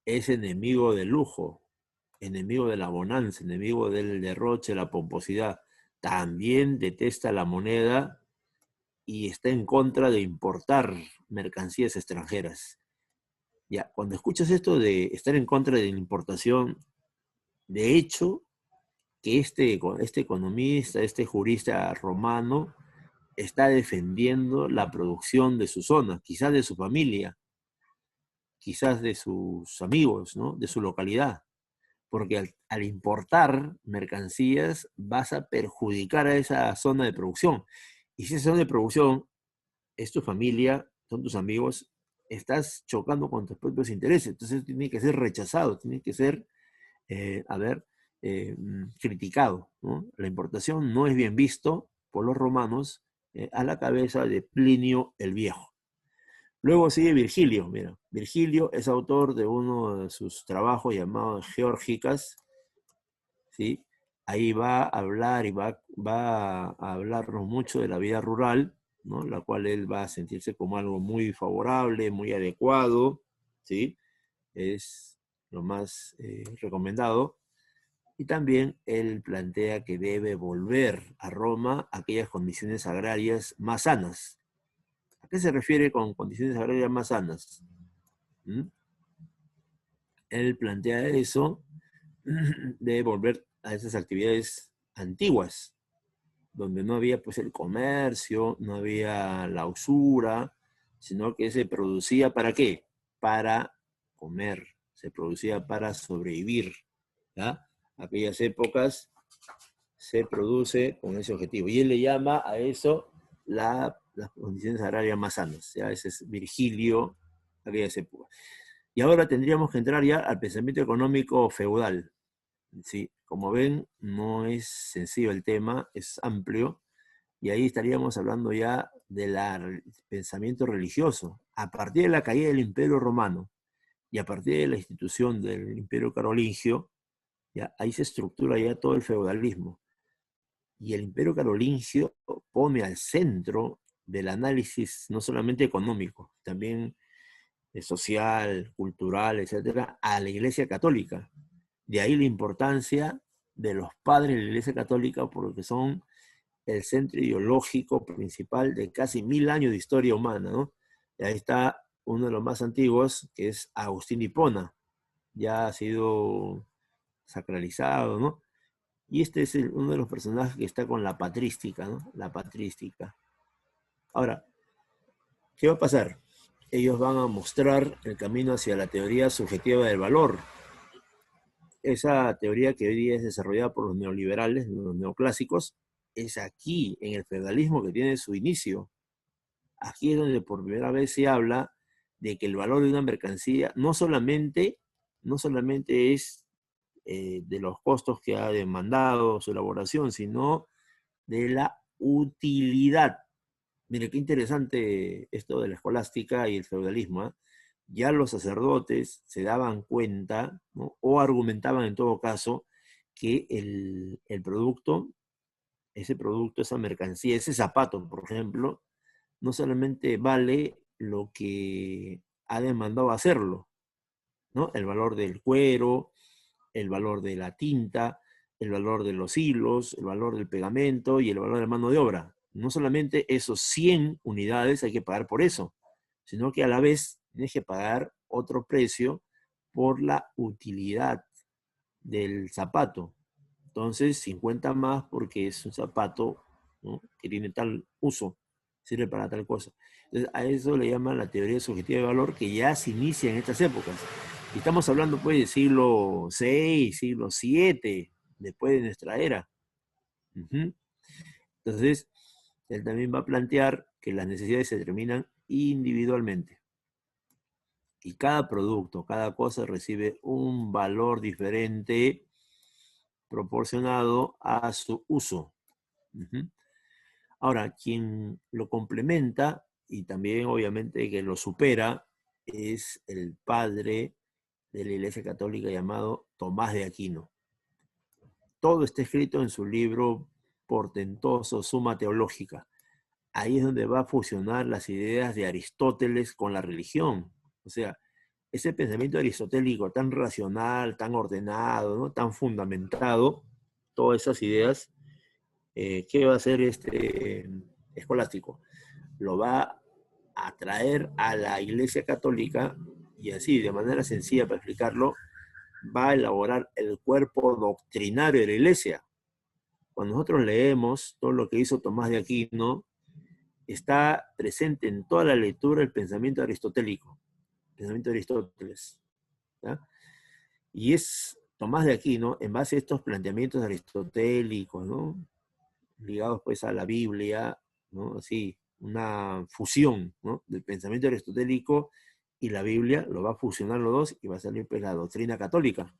Es enemigo del lujo, enemigo de la bonanza, enemigo del derroche, la pomposidad. También detesta la moneda y está en contra de importar mercancías extranjeras. Ya, cuando escuchas esto de estar en contra de la importación, de hecho, que este economista, este jurista romano, está defendiendo la producción de su zona, quizás de su familia, quizás de sus amigos, ¿no? De su localidad. Porque al importar mercancías vas a perjudicar a esa zona de producción. Y si esa zona de producción es tu familia, son tus amigos, estás chocando con tus propios intereses. Entonces tiene que ser rechazado, tiene que ser, criticado, ¿no? La importación no es bien visto por los romanos a la cabeza de Plinio el Viejo. Luego sigue Virgilio, mira, Virgilio es autor de uno de sus trabajos llamados Geórgicas, ¿sí? Ahí va a hablar y va a hablarnos mucho de la vida rural, ¿no? La cual él va a sentirse como algo muy favorable, muy adecuado, ¿sí? Es lo más recomendado. Y también él plantea que debe volver a Roma aquellas condiciones agrarias más sanas. ¿A qué se refiere con condiciones agrarias más sanas? ¿Mm? Él plantea eso de volver a esas actividades antiguas, donde no había pues el comercio, no había la usura, sino que se producía ¿para qué? Para comer, se producía para sobrevivir, ¿ya? Aquellas épocas se produce con ese objetivo. Y él le llama a eso las condiciones agrarias más sanas, ¿ya? Ese es Virgilio, aquellas épocas. Y ahora tendríamos que entrar ya al pensamiento económico feudal. Sí, como ven, no es sencillo el tema, es amplio, y ahí estaríamos hablando ya del pensamiento religioso. A partir de la caída del Imperio Romano y a partir de la institución del Imperio Carolingio, ya ahí se estructura ya todo el feudalismo. Y el Imperio Carolingio pone al centro del análisis no solamente económico, también social, cultural, etcétera, a la Iglesia Católica. De ahí la importancia de los padres de la Iglesia Católica, porque son el centro ideológico principal de casi 1000 años de historia humana, ¿no? Y ahí está uno de los más antiguos, que es Agustín de Hipona, ya ha sido sacralizado, ¿no? Y este es uno de los personajes que está con la patrística, ¿no? La patrística. Ahora, ¿qué va a pasar? ellos van a mostrar el camino hacia la teoría subjetiva del valor. Esa teoría que hoy día es desarrollada por los neoliberales, los neoclásicos, es aquí, en el feudalismo, que tiene su inicio. Aquí es donde por primera vez se habla de que el valor de una mercancía no solamente es de los costos que ha demandado su elaboración, sino de la utilidad. Mire, qué interesante esto de la escolástica y el feudalismo, ¿eh? Ya los sacerdotes se daban cuenta, ¿no? O argumentaban en todo caso, que el producto, ese producto, esa mercancía, ese zapato, por ejemplo, no solamente vale lo que ha demandado hacerlo, ¿no? El valor del cuero, el valor de la tinta, el valor de los hilos, el valor del pegamento y el valor de la mano de obra. No solamente esos 100 unidades hay que pagar por eso, sino que a la vez tienes que pagar otro precio por la utilidad del zapato. Entonces, 50 más porque es un zapato, ¿no?, que tiene tal uso, sirve para tal cosa. Entonces, a eso le llaman la teoría subjetiva de valor, que ya se inicia en estas épocas. Y estamos hablando pues del siglo VI, siglo VII, después de nuestra era. Entonces, él también va a plantear que las necesidades se determinan individualmente. Y cada producto, cada cosa recibe un valor diferente proporcionado a su uso. Ahora, quien lo complementa y también obviamente que lo supera es el padre de la Iglesia Católica llamado Tomás de Aquino. Todo está escrito en su libro portentoso Suma Teológica. Ahí es donde va a fusionar las ideas de Aristóteles con la religión. O sea, ese pensamiento aristotélico tan racional, tan ordenado, ¿no?, tan fundamentado, todas esas ideas, ¿qué va a hacer este escolástico? Lo va a traer a la Iglesia Católica y así, de manera sencilla para explicarlo, va a elaborar el cuerpo doctrinario de la Iglesia. Cuando nosotros leemos todo lo que hizo Tomás de Aquino, está presente en toda la lectura el pensamiento aristotélico, el pensamiento de Aristóteles, ¿ya? Y es Tomás de Aquino, en base a estos planteamientos aristotélicos, ¿no?, ligados pues a la Biblia, ¿no?, así, una fusión, ¿no?, del pensamiento aristotélico y la Biblia, lo va a fusionar los dos y va a salir pues la doctrina católica,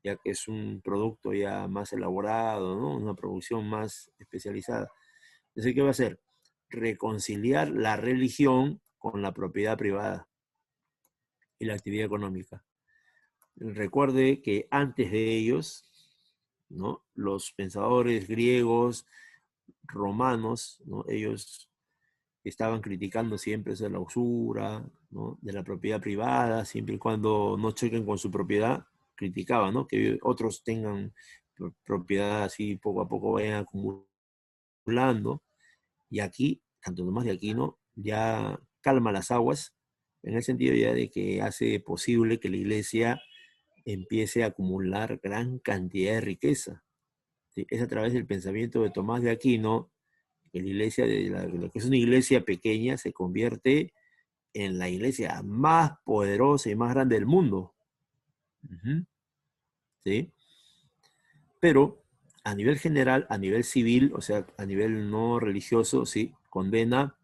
ya que es un producto ya más elaborado, ¿no?, una producción más especializada. Entonces, ¿qué va a hacer? Reconciliar la religión con la propiedad privada y la actividad económica. Recuerde que antes de ellos, ¿no?, los pensadores griegos, romanos, ¿no?, ellos estaban criticando siempre eso de la usura, ¿no?, de la propiedad privada, siempre y cuando no choquen con su propiedad, criticaban, ¿no?, que otros tengan propiedad así, poco a poco vayan acumulando. Y aquí, Santo Tomás de Aquino ya calma las aguas, en el sentido ya de que hace posible que la iglesia empiece a acumular gran cantidad de riqueza. ¿Sí? Es a través del pensamiento de Tomás de Aquino que la iglesia, lo que es una iglesia pequeña, se convierte en la iglesia más poderosa y más grande del mundo. ¿Sí? Pero a nivel general, a nivel civil, o sea, a nivel no religioso, sí, condena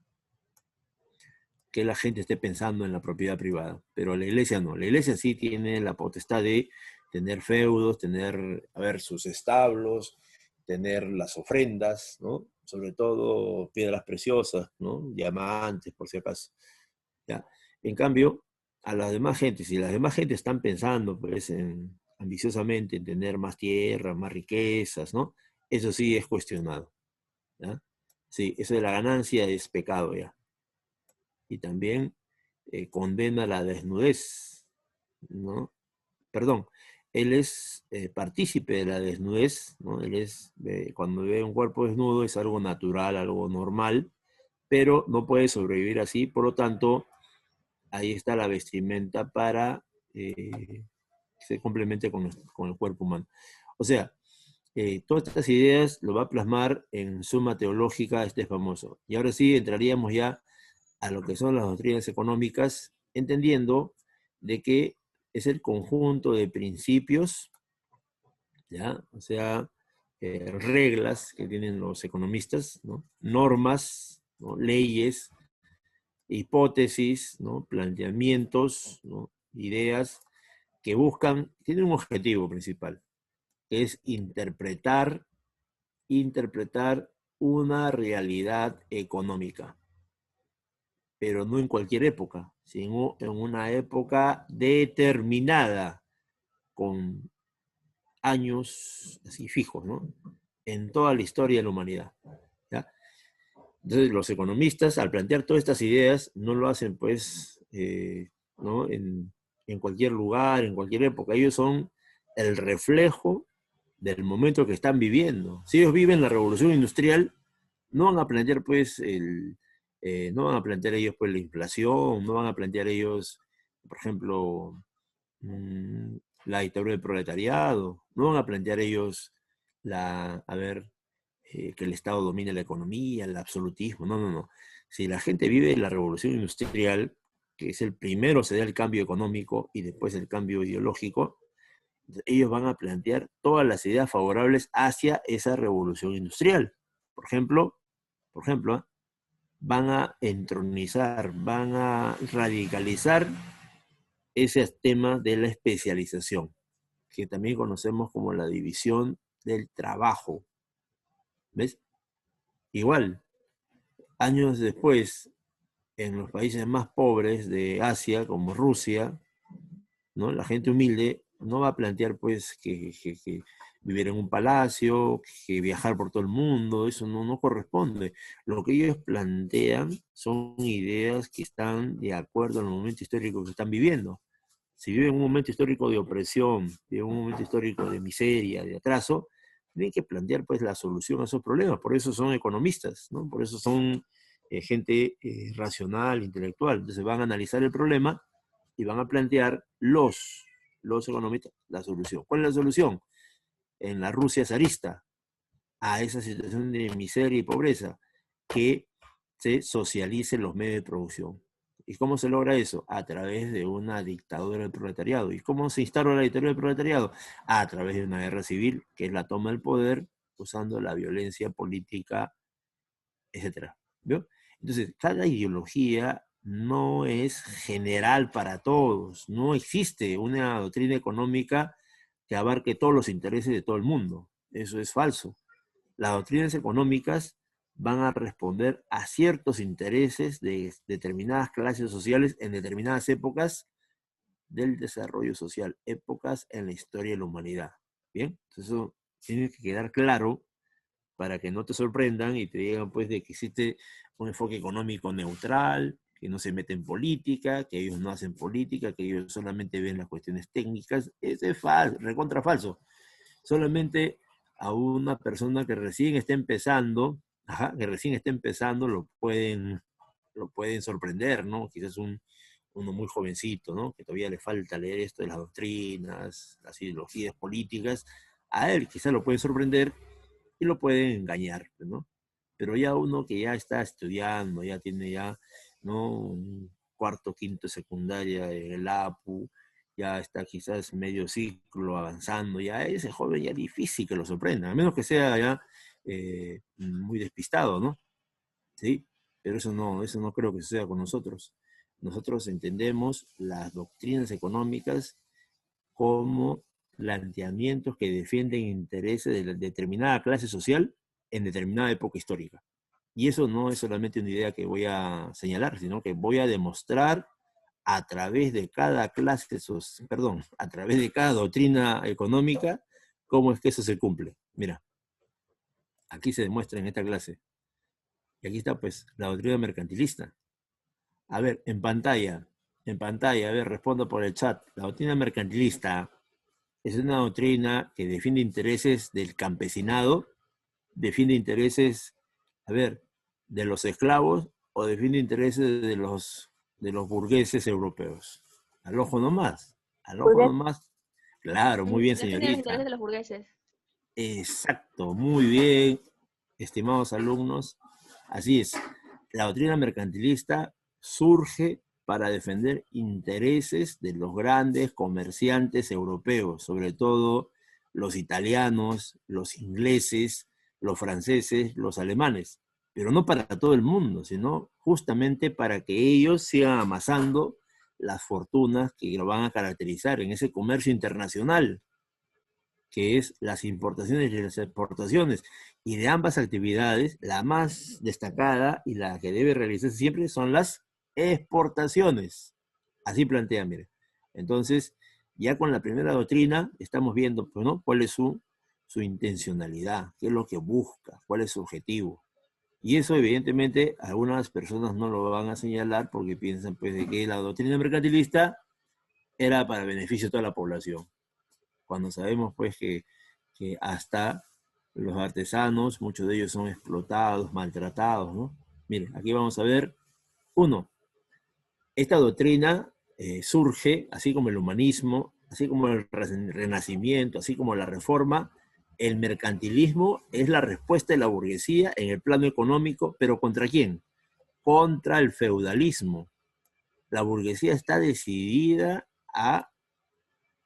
que la gente esté pensando en la propiedad privada, pero la iglesia no. La iglesia sí tiene la potestad de tener feudos, tener, a ver, sus establos, tener las ofrendas, ¿no? Sobre todo piedras preciosas, ¿no? Diamantes, por si acaso. ¿Ya? En cambio, a las demás gentes, si las demás gentes están pensando, pues, ambiciosamente en tener más tierra, más riquezas, ¿no? Eso sí es cuestionado, ¿ya? Sí, eso de la ganancia es pecado ya. Y también condena la desnudez, ¿no? Perdón, él es partícipe de la desnudez, ¿no? Él es, cuando ve un cuerpo desnudo es algo natural, algo normal, pero no puede sobrevivir así, por lo tanto, ahí está la vestimenta para que se complemente con el cuerpo humano. O sea, todas estas ideas lo va a plasmar en Suma Teológica, este famoso. Y ahora sí entraríamos ya a lo que son las doctrinas económicas, entendiendo de que es el conjunto de principios, ¿ya? O sea, reglas que tienen los economistas, ¿no? Normas, ¿no? Leyes, hipótesis, ¿no? Planteamientos, ¿no? Ideas que buscan, tienen un objetivo principal, que es interpretar una realidad económica, pero no en cualquier época, sino en una época determinada, con años así fijos, ¿no? En toda la historia de la humanidad, ¿ya? Entonces, los economistas, al plantear todas estas ideas, no lo hacen, pues, ¿no? En cualquier lugar, en cualquier época. Ellos son el reflejo del momento que están viviendo. Si ellos viven la revolución industrial, no van a plantear, pues, no van a plantear ellos, pues, la inflación, no van a plantear ellos, por ejemplo, mm, la dictadura del proletariado, no van a plantear ellos que el Estado domine la economía, el absolutismo, no, no, no. Si la gente vive la revolución industrial, que es el primero, se da el cambio económico y después el cambio ideológico, ellos van a plantear todas las ideas favorables hacia esa revolución industrial. Por ejemplo, ¿eh? Van a entronizar, van a radicalizar ese tema de la especialización, que también conocemos como la división del trabajo. ¿Ves? Igual, años después, en los países más pobres de Asia, como Rusia, ¿no? La gente humilde no va a plantear, pues, que vivir en un palacio, que viajar por todo el mundo, eso no corresponde. Lo que ellos plantean son ideas que están de acuerdo al momento histórico que están viviendo. Si viven un momento histórico de opresión, viven un momento histórico de miseria, de atraso, tienen que plantear, pues, la solución a esos problemas. Por eso son economistas, ¿no? Por eso son gente racional, intelectual. Entonces van a analizar el problema y van a plantear los economistas la solución. ¿Cuál es la solución? En la Rusia zarista, a esa situación de miseria y pobreza, que se socialicen los medios de producción. ¿Y cómo se logra eso? A través de una dictadura del proletariado. ¿Y cómo se instaura la dictadura del proletariado? A través de una guerra civil, que es la toma del poder usando la violencia política, etcétera. ¿Vio? Entonces, cada ideología no es general para todos. No existe una doctrina económica que abarque todos los intereses de todo el mundo. Eso es falso. Las doctrinas económicas van a responder a ciertos intereses de determinadas clases sociales en determinadas épocas del desarrollo social, épocas en la historia de la humanidad. ¿Bien? Entonces eso tiene que quedar claro para que no te sorprendan y te digan, pues, de que existe un enfoque económico neutral, que no se mete en política, que ellos no hacen política, que ellos solamente ven las cuestiones técnicas. Ese es falso, recontra falso. Solamente a una persona que recién está empezando, lo pueden sorprender, ¿no? Quizás uno muy jovencito, ¿no? Que todavía le falta leer esto de las doctrinas, las ideologías políticas. A él quizás lo pueden sorprender y lo pueden engañar, ¿no? Pero ya uno que ya está estudiando, ya tiene ya, ¿no? Un cuarto, quinto secundaria en el APU, ya está quizás medio ciclo avanzando, ya ese joven ya difícil que lo sorprenda, a menos que sea ya muy despistado, ¿no? ¿Sí? Pero eso no creo que suceda con nosotros. Nosotros entendemos las doctrinas económicas como planteamientos que defienden intereses de determinada clase social en determinada época histórica. Y eso no es solamente una idea que voy a señalar, sino que voy a demostrar a través de cada a través de cada doctrina económica, cómo es que eso se cumple. Mira, aquí se demuestra en esta clase. Y aquí está, pues, la doctrina mercantilista. A ver, en pantalla, a ver, respondo por el chat. La doctrina mercantilista es una doctrina que defiende intereses del campesinado, defiende intereses, a ver, de los esclavos o defiende intereses de los burgueses europeos. Al ojo Burgués. nomás. Claro, muy bien, Defiende los intereses señorita. de los burgueses. Exacto, muy bien, estimados alumnos. Así es. La doctrina mercantilista surge para defender intereses de los grandes comerciantes europeos, sobre todo los italianos, los ingleses, los franceses, los alemanes, pero no para todo el mundo, sino justamente para que ellos sigan amasando las fortunas que lo van a caracterizar en ese comercio internacional, que es las importaciones y las exportaciones. Y de ambas actividades, la más destacada y la que debe realizarse siempre son las exportaciones. Así plantea, mire. Entonces, ya con la primera doctrina estamos viendo, pues, ¿no?, cuál es su intencionalidad, qué es lo que busca, cuál es su objetivo. Y eso, evidentemente, algunas personas no lo van a señalar porque piensan, pues, de que la doctrina mercantilista era para beneficio de toda la población, cuando sabemos, pues, que hasta los artesanos, muchos de ellos son explotados, maltratados, ¿no? Miren, aquí vamos a ver, uno, esta doctrina surge, así como el humanismo, así como el renacimiento, así como la reforma. El mercantilismo es la respuesta de la burguesía en el plano económico, pero ¿contra quién? Contra el feudalismo. La burguesía está decidida a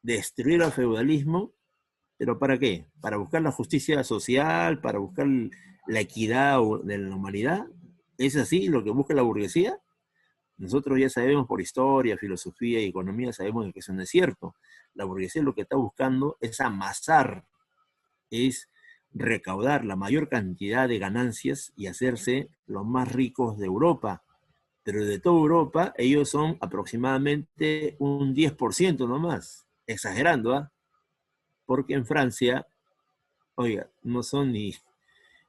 destruir al feudalismo, pero ¿para qué? ¿Para buscar la justicia social? ¿Para buscar la equidad de la humanidad? ¿Es así lo que busca la burguesía? Nosotros ya sabemos por historia, filosofía y economía, sabemos que eso no es cierto. La burguesía lo que está buscando es amasar, es recaudar la mayor cantidad de ganancias y hacerse los más ricos de Europa. Pero de toda Europa, ellos son aproximadamente un 10% nomás, exagerando, ¿ah? Porque en Francia, oiga, no son ni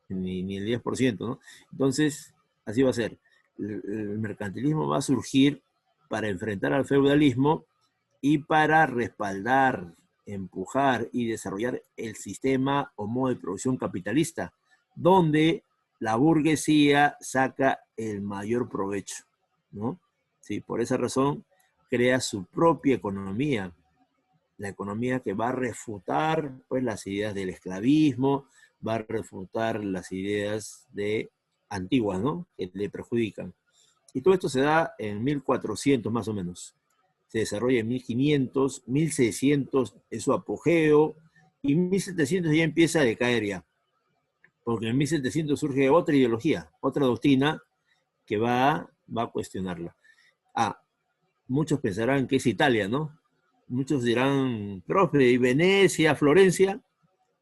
el 10%, ¿no? Entonces, así va a ser. El mercantilismo va a surgir para enfrentar al feudalismo y para respaldar, empujar y desarrollar el sistema o modo de producción capitalista, donde la burguesía saca el mayor provecho, ¿no? Sí, por esa razón crea su propia economía, la economía que va a refutar, pues, las ideas del esclavismo, va a refutar las ideas antiguas, ¿no?, que le perjudican. Y todo esto se da en 1400 más o menos. Se desarrolla en 1500, 1600 es su apogeo, y 1700 ya empieza a decaer ya. Porque en 1700 surge otra ideología, otra doctrina que va a cuestionarla. Muchos pensarán que es Italia, ¿no? Muchos dirán, profe, ¿y Venecia, Florencia?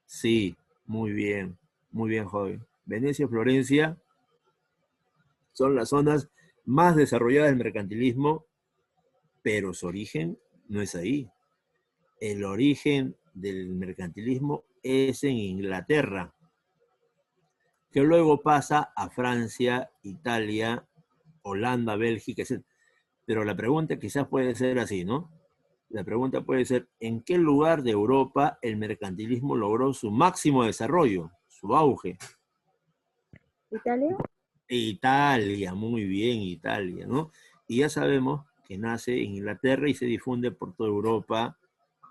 Sí, muy bien, joven. Venecia y Florencia son las zonas más desarrolladas del mercantilismo, pero su origen no es ahí. El origen del mercantilismo es en Inglaterra, que luego pasa a Francia, Italia, Holanda, Bélgica, etc. Pero la pregunta quizás puede ser así, ¿no? La pregunta puede ser, ¿en qué lugar de Europa el mercantilismo logró su máximo desarrollo, su auge? ¿Italia? Italia, muy bien, Italia, ¿no? Y ya sabemos que nace en Inglaterra y se difunde por toda Europa,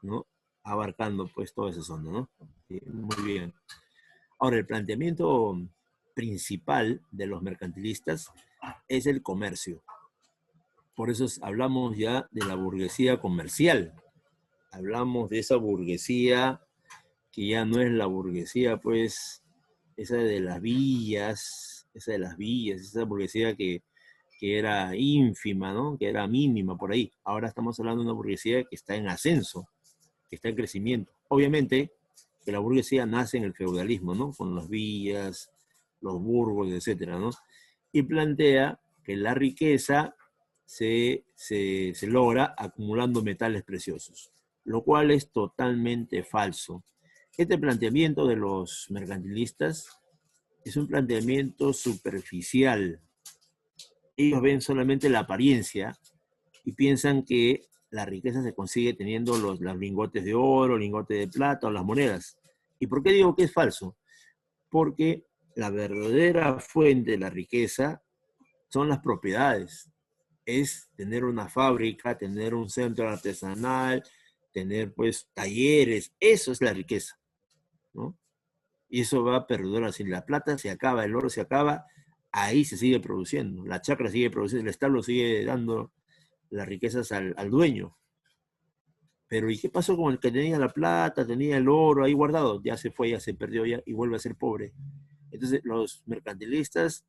¿no? Abarcando, pues, toda esa zona, ¿no? Sí, muy bien. Ahora, el planteamiento principal de los mercantilistas es el comercio. Por eso hablamos ya de la burguesía comercial. Hablamos de esa burguesía que ya no es la burguesía, pues, esa de las villas, esa burguesía que era ínfima, ¿no?, que era mínima por ahí. Ahora estamos hablando de una burguesía que está en ascenso, que está en crecimiento. Obviamente que la burguesía nace en el feudalismo, ¿no?, con las villas, los burgos, etcétera, ¿no? Y plantea que la riqueza se logra acumulando metales preciosos, lo cual es totalmente falso. Este planteamiento de los mercantilistas es un planteamiento superficial. Ellos ven solamente la apariencia y piensan que la riqueza se consigue teniendo los lingotes de oro, lingotes de plata o las monedas. ¿Y por qué digo que es falso? Porque la verdadera fuente de la riqueza son las propiedades. Es tener una fábrica, tener un centro artesanal, tener, pues, talleres. Eso es la riqueza, ¿no? Y eso va a perdurar. Si la plata se acaba, el oro se acaba, ahí se sigue produciendo, la chacra sigue produciendo, el establo sigue dando las riquezas al dueño. Pero ¿y qué pasó con el que tenía la plata, tenía el oro ahí guardado? Ya se fue, ya se perdió ya y vuelve a ser pobre. Entonces los mercantilistas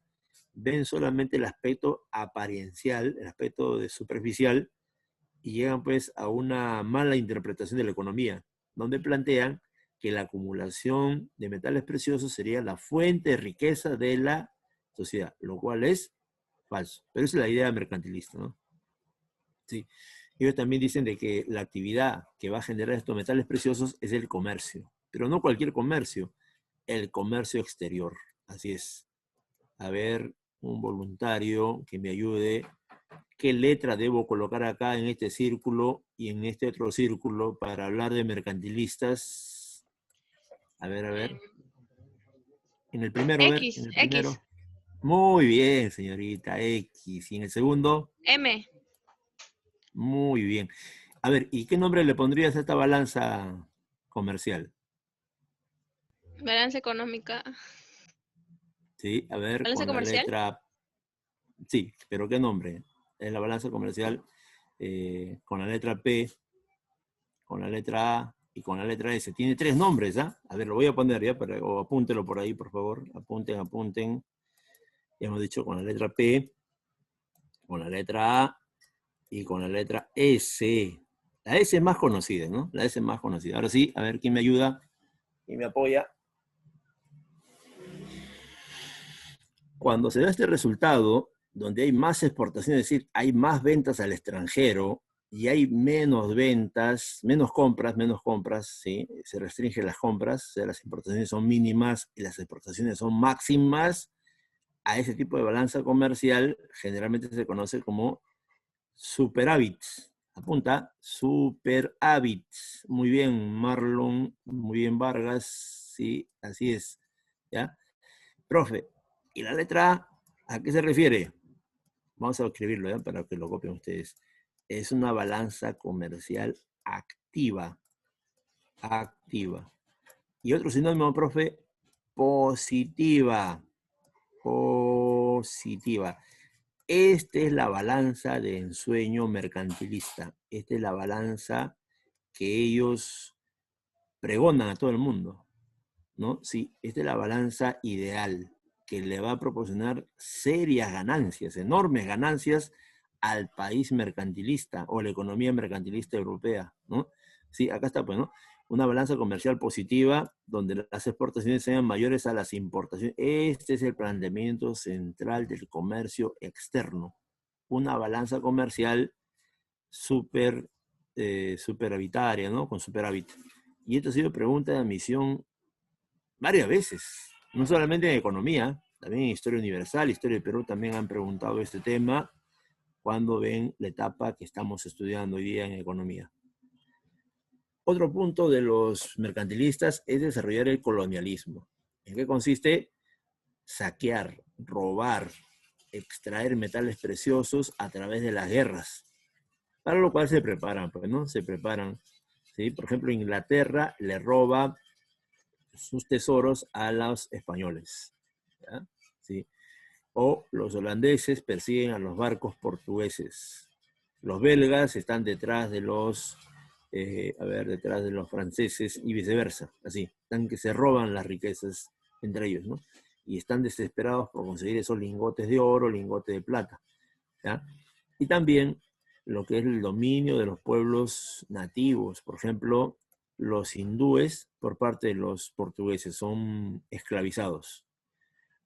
ven solamente el aspecto apariencial, el aspecto de superficial, y llegan pues a una mala interpretación de la economía, donde plantean que la acumulación de metales preciosos sería la fuente de riqueza de la sociedad, lo cual es falso. Pero esa es la idea mercantilista, ¿no? Sí. Ellos también dicen de que la actividad que va a generar estos metales preciosos es el comercio, pero no cualquier comercio, el comercio exterior. Así es. A ver, un voluntario que me ayude. ¿Qué letra debo colocar acá en este círculo y en este otro círculo para hablar de mercantilistas? A ver, a ver. En el primero, a ver, en X, el X, primero. Muy bien, señorita X. Y en el segundo, M, muy bien. A ver, ¿y qué nombre le pondrías a esta balanza comercial? balanza económica, Sí, a ver, balanza con la comercial, letra, sí, pero ¿qué nombre? Es la balanza comercial con la letra P, con la letra A y con la letra S. Tiene tres nombres, ¿ah? A ver, lo voy a poner ya, o apúntelo por ahí, por favor. Apunten, apunten. Ya hemos dicho con la letra P, con la letra A y con la letra S. La S es más conocida, ¿no? La S es más conocida. Ahora sí, a ver quién me ayuda, quién me apoya. Cuando se da este resultado, donde hay más exportaciones, es decir, hay más ventas al extranjero y hay menos ventas, menos compras, ¿sí? Se restringen las compras, o sea, las importaciones son mínimas y las exportaciones son máximas, a ese tipo de balanza comercial generalmente se conoce como superávit. Apunta, superávit. Muy bien, Marlon, muy bien, Vargas, sí, así es, ¿ya? Profe, ¿y la letra A qué se refiere? Vamos a escribirlo ¿ya? Para que lo copien ustedes. Es una balanza comercial activa. Activa. Y otro sinónimo, profe, positiva. Positiva. Esta es la balanza de ensueño mercantilista. Esta es la balanza que ellos pregonan a todo el mundo, ¿no? Sí, esta es la balanza ideal que le va a proporcionar serias ganancias, enormes ganancias al país mercantilista o la economía mercantilista europea, ¿no? Sí, acá está, pues, ¿no? Una balanza comercial positiva donde las exportaciones sean mayores a las importaciones. Este es el planteamiento central del comercio externo. Una balanza comercial súper superavitaria, ¿no? Con superávit. Y esto ha sido pregunta de admisión varias veces, no solamente en economía, también en historia universal, historia del Perú también han preguntado este tema cuando ven la etapa que estamos estudiando hoy día en economía. Otro punto de los mercantilistas es desarrollar el colonialismo. ¿En qué consiste? Saquear, robar, extraer metales preciosos a través de las guerras, para lo cual se preparan, pues, ¿no? Se preparan, ¿sí? Por ejemplo, Inglaterra le roba sus tesoros a los españoles, ¿ya? ¿Sí? O los holandeses persiguen a los barcos portugueses. Los belgas están detrás de los, detrás de los franceses y viceversa, así, están que se roban las riquezas entre ellos, ¿no? Y están desesperados por conseguir esos lingotes de oro, lingotes de plata, ¿ya? Y también lo que es el dominio de los pueblos nativos, por ejemplo, los hindúes por parte de los portugueses son esclavizados.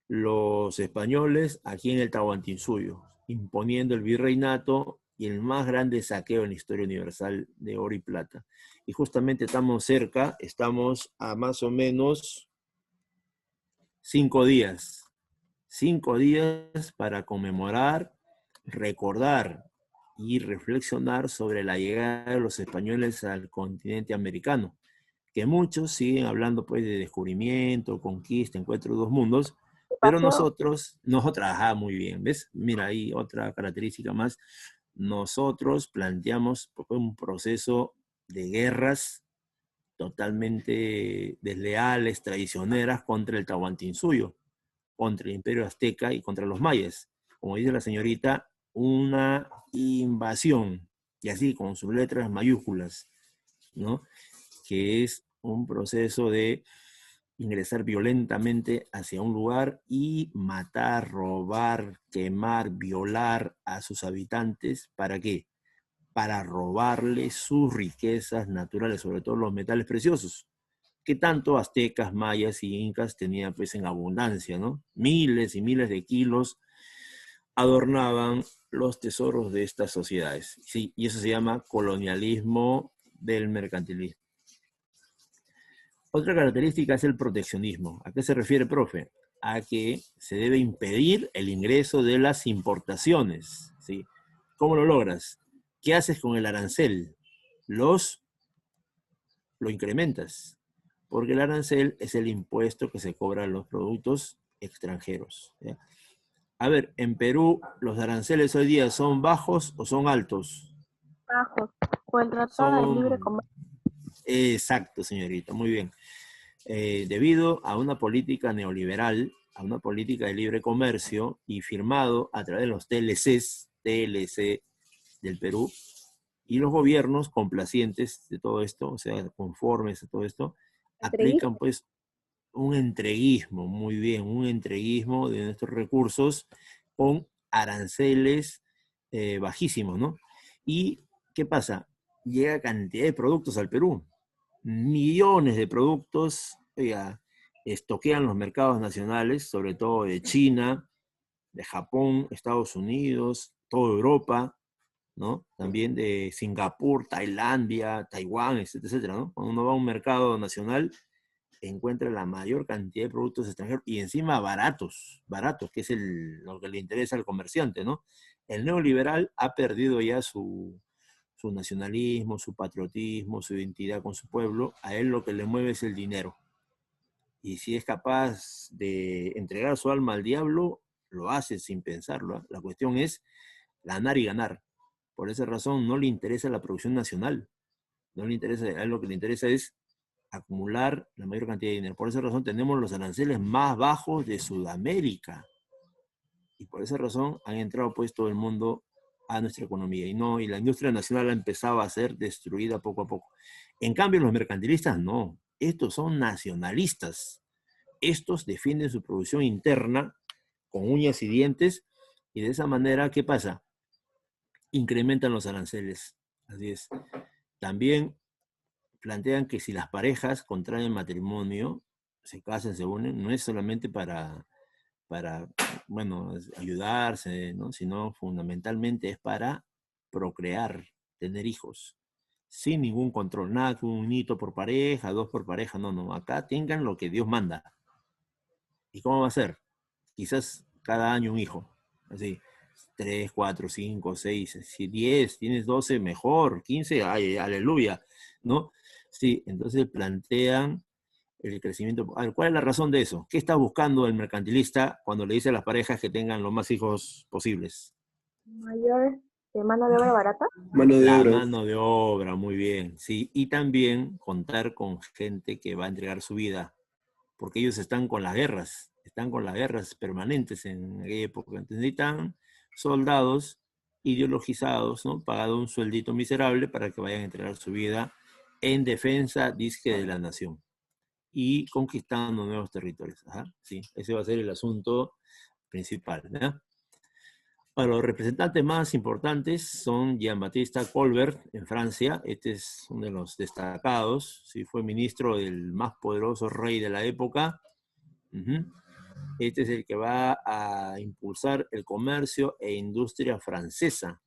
Los españoles aquí en el Tahuantinsuyo, imponiendo el virreinato y el más grande saqueo en la historia universal de oro y plata. Y justamente estamos cerca, estamos a más o menos 5 días. 5 días para conmemorar, recordar y reflexionar sobre la llegada de los españoles al continente americano, que muchos siguen hablando pues de descubrimiento, conquista, encuentro de dos mundos, ¿Qué pero pasó? nosotros, muy bien, ¿ves? Mira, ahí otra característica más, nosotros planteamos un proceso de guerras totalmente desleales, traicioneras contra el Tahuantinsuyo, contra el Imperio Azteca y contra los mayas. Como dice la señorita, una invasión, y así con sus letras mayúsculas, ¿no? Que es un proceso de ingresar violentamente hacia un lugar y matar, robar, quemar, violar a sus habitantes. ¿Para qué? Para robarles sus riquezas naturales, sobre todo los metales preciosos, que tanto aztecas, mayas y incas tenían pues en abundancia, ¿no? Miles y miles de kilos adornaban los tesoros de estas sociedades. Sí, y eso se llama colonialismo del mercantilismo. Otra característica es el proteccionismo. ¿A qué se refiere, profe? A que se debe impedir el ingreso de las importaciones, ¿sí? ¿Cómo lo logras? ¿Qué haces con el arancel? Lo incrementas, porque el arancel es el impuesto que se cobra a los productos extranjeros, ¿ya? A ver, en Perú, ¿los aranceles hoy día son bajos o son altos? Bajos. Por el Tratado de Libre Son... Comercio. Exacto, señorita, muy bien. Debido a una política neoliberal, a una política de libre comercio y firmado a través de los TLC del Perú, y los gobiernos complacientes de todo esto, o sea, conformes a todo esto, aplican pues un entreguismo, muy bien, un entreguismo de nuestros recursos con aranceles bajísimos, ¿no? ¿Y qué pasa? Llega cantidad de productos al Perú, millones de productos, oiga, estoquean los mercados nacionales, sobre todo de China, de Japón, Estados Unidos, toda Europa, ¿no? También de Singapur, Tailandia, Taiwán, etcétera, etcétera, ¿no? Cuando uno va a un mercado nacional, encuentra la mayor cantidad de productos extranjeros y encima baratos, que es lo que le interesa al comerciante, ¿no? El neoliberal ha perdido ya su nacionalismo, su patriotismo, su identidad con su pueblo. A él lo que le mueve es el dinero. Y si es capaz de entregar su alma al diablo, lo hace sin pensarlo, ¿eh? La cuestión es ganar y ganar. Por esa razón no le interesa la producción nacional. No le interesa, a él lo que le interesa es acumular la mayor cantidad de dinero. Por esa razón tenemos los aranceles más bajos de Sudamérica. Y por esa razón han entrado pues todo el mundo a nuestra economía. Y la industria nacional ha empezado a ser destruida poco a poco. En cambio, los mercantilistas no. Estos son nacionalistas. Estos defienden su producción interna con uñas y dientes. Y de esa manera, ¿qué pasa? Incrementan los aranceles. Así es. También plantean que si las parejas contraen matrimonio, se casan, se unen, no es solamente para bueno, ayudarse, ¿no? Sino fundamentalmente es para procrear, tener hijos, sin ningún control, nada que un hito por pareja, dos por pareja, no, no, acá tengan lo que Dios manda. ¿Y cómo va a ser? Quizás cada año un hijo, así, 3, 4, 5, 6, si 10, tienes 12, mejor, 15, ay, aleluya, ¿no? Sí, entonces plantean el crecimiento. A ver, ¿cuál es la razón de eso? ¿Qué está buscando el mercantilista cuando le dice a las parejas que tengan los más hijos posibles? Mayor de mano de obra barata. Mano de La obra. mano de obra, muy bien, sí. Y también contar con gente que va a entregar su vida, porque ellos están con las guerras permanentes en aquella época. Necesitan soldados ideologizados, ¿no? Pagado un sueldito miserable para que vayan a entregar su vida en defensa, disque, de la nación y conquistando nuevos territorios. Ajá, sí, ese va a ser el asunto principal, ¿verdad? Bueno, los representantes más importantes son Jean-Baptiste Colbert en Francia. Este es uno de los destacados. Sí, fue ministro del más poderoso rey de la época. Uh-huh. Este es el que va a impulsar el comercio e industria francesa.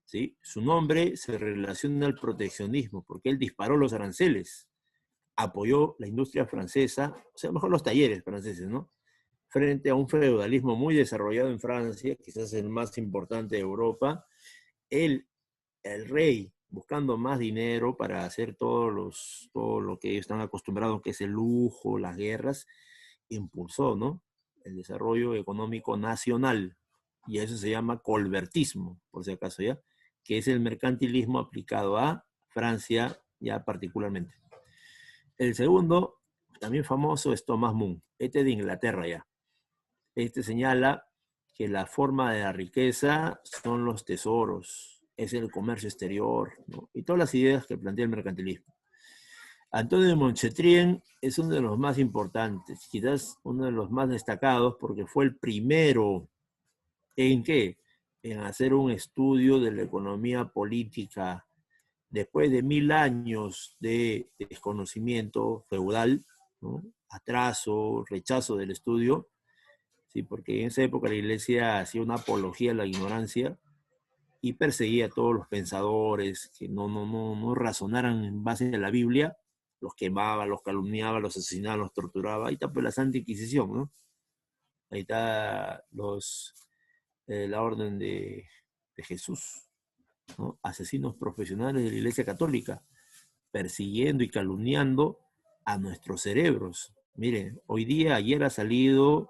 ¿Sí? Su nombre se relaciona al proteccionismo porque él disparó los aranceles, apoyó la industria francesa, o sea, mejor los talleres franceses, ¿no? Frente a un feudalismo muy desarrollado en Francia, quizás el más importante de Europa. El rey, buscando más dinero para hacer todo lo que ellos están acostumbrados, que es el lujo, las guerras, impulsó, ¿no? El desarrollo económico nacional. Y eso se llama colbertismo, por si acaso, ¿ya? Que es el mercantilismo aplicado a Francia, ya particularmente. El segundo, también famoso, es Thomas More. Este de Inglaterra, ya. Este señala que la forma de la riqueza son los tesoros, es el comercio exterior, ¿no? Y todas las ideas que plantea el mercantilismo. Antonio de Montchetrien es uno de los más importantes, quizás uno de los más destacados, porque fue el primero en ¿qué? En hacer un estudio de la economía política después de 1000 años de desconocimiento feudal, ¿no? Atraso, rechazo del estudio, ¿sí? Porque en esa época la iglesia hacía una apología a la ignorancia y perseguía a todos los pensadores que no razonaran en base a la Biblia, los quemaba, los calumniaba, los asesinaba, los torturaba. Ahí está pues la Santa Inquisición, ¿no? Ahí está la orden de Jesús, ¿no? Asesinos profesionales de la Iglesia Católica, persiguiendo y calumniando a nuestros cerebros. Miren, hoy día, ayer ha salido,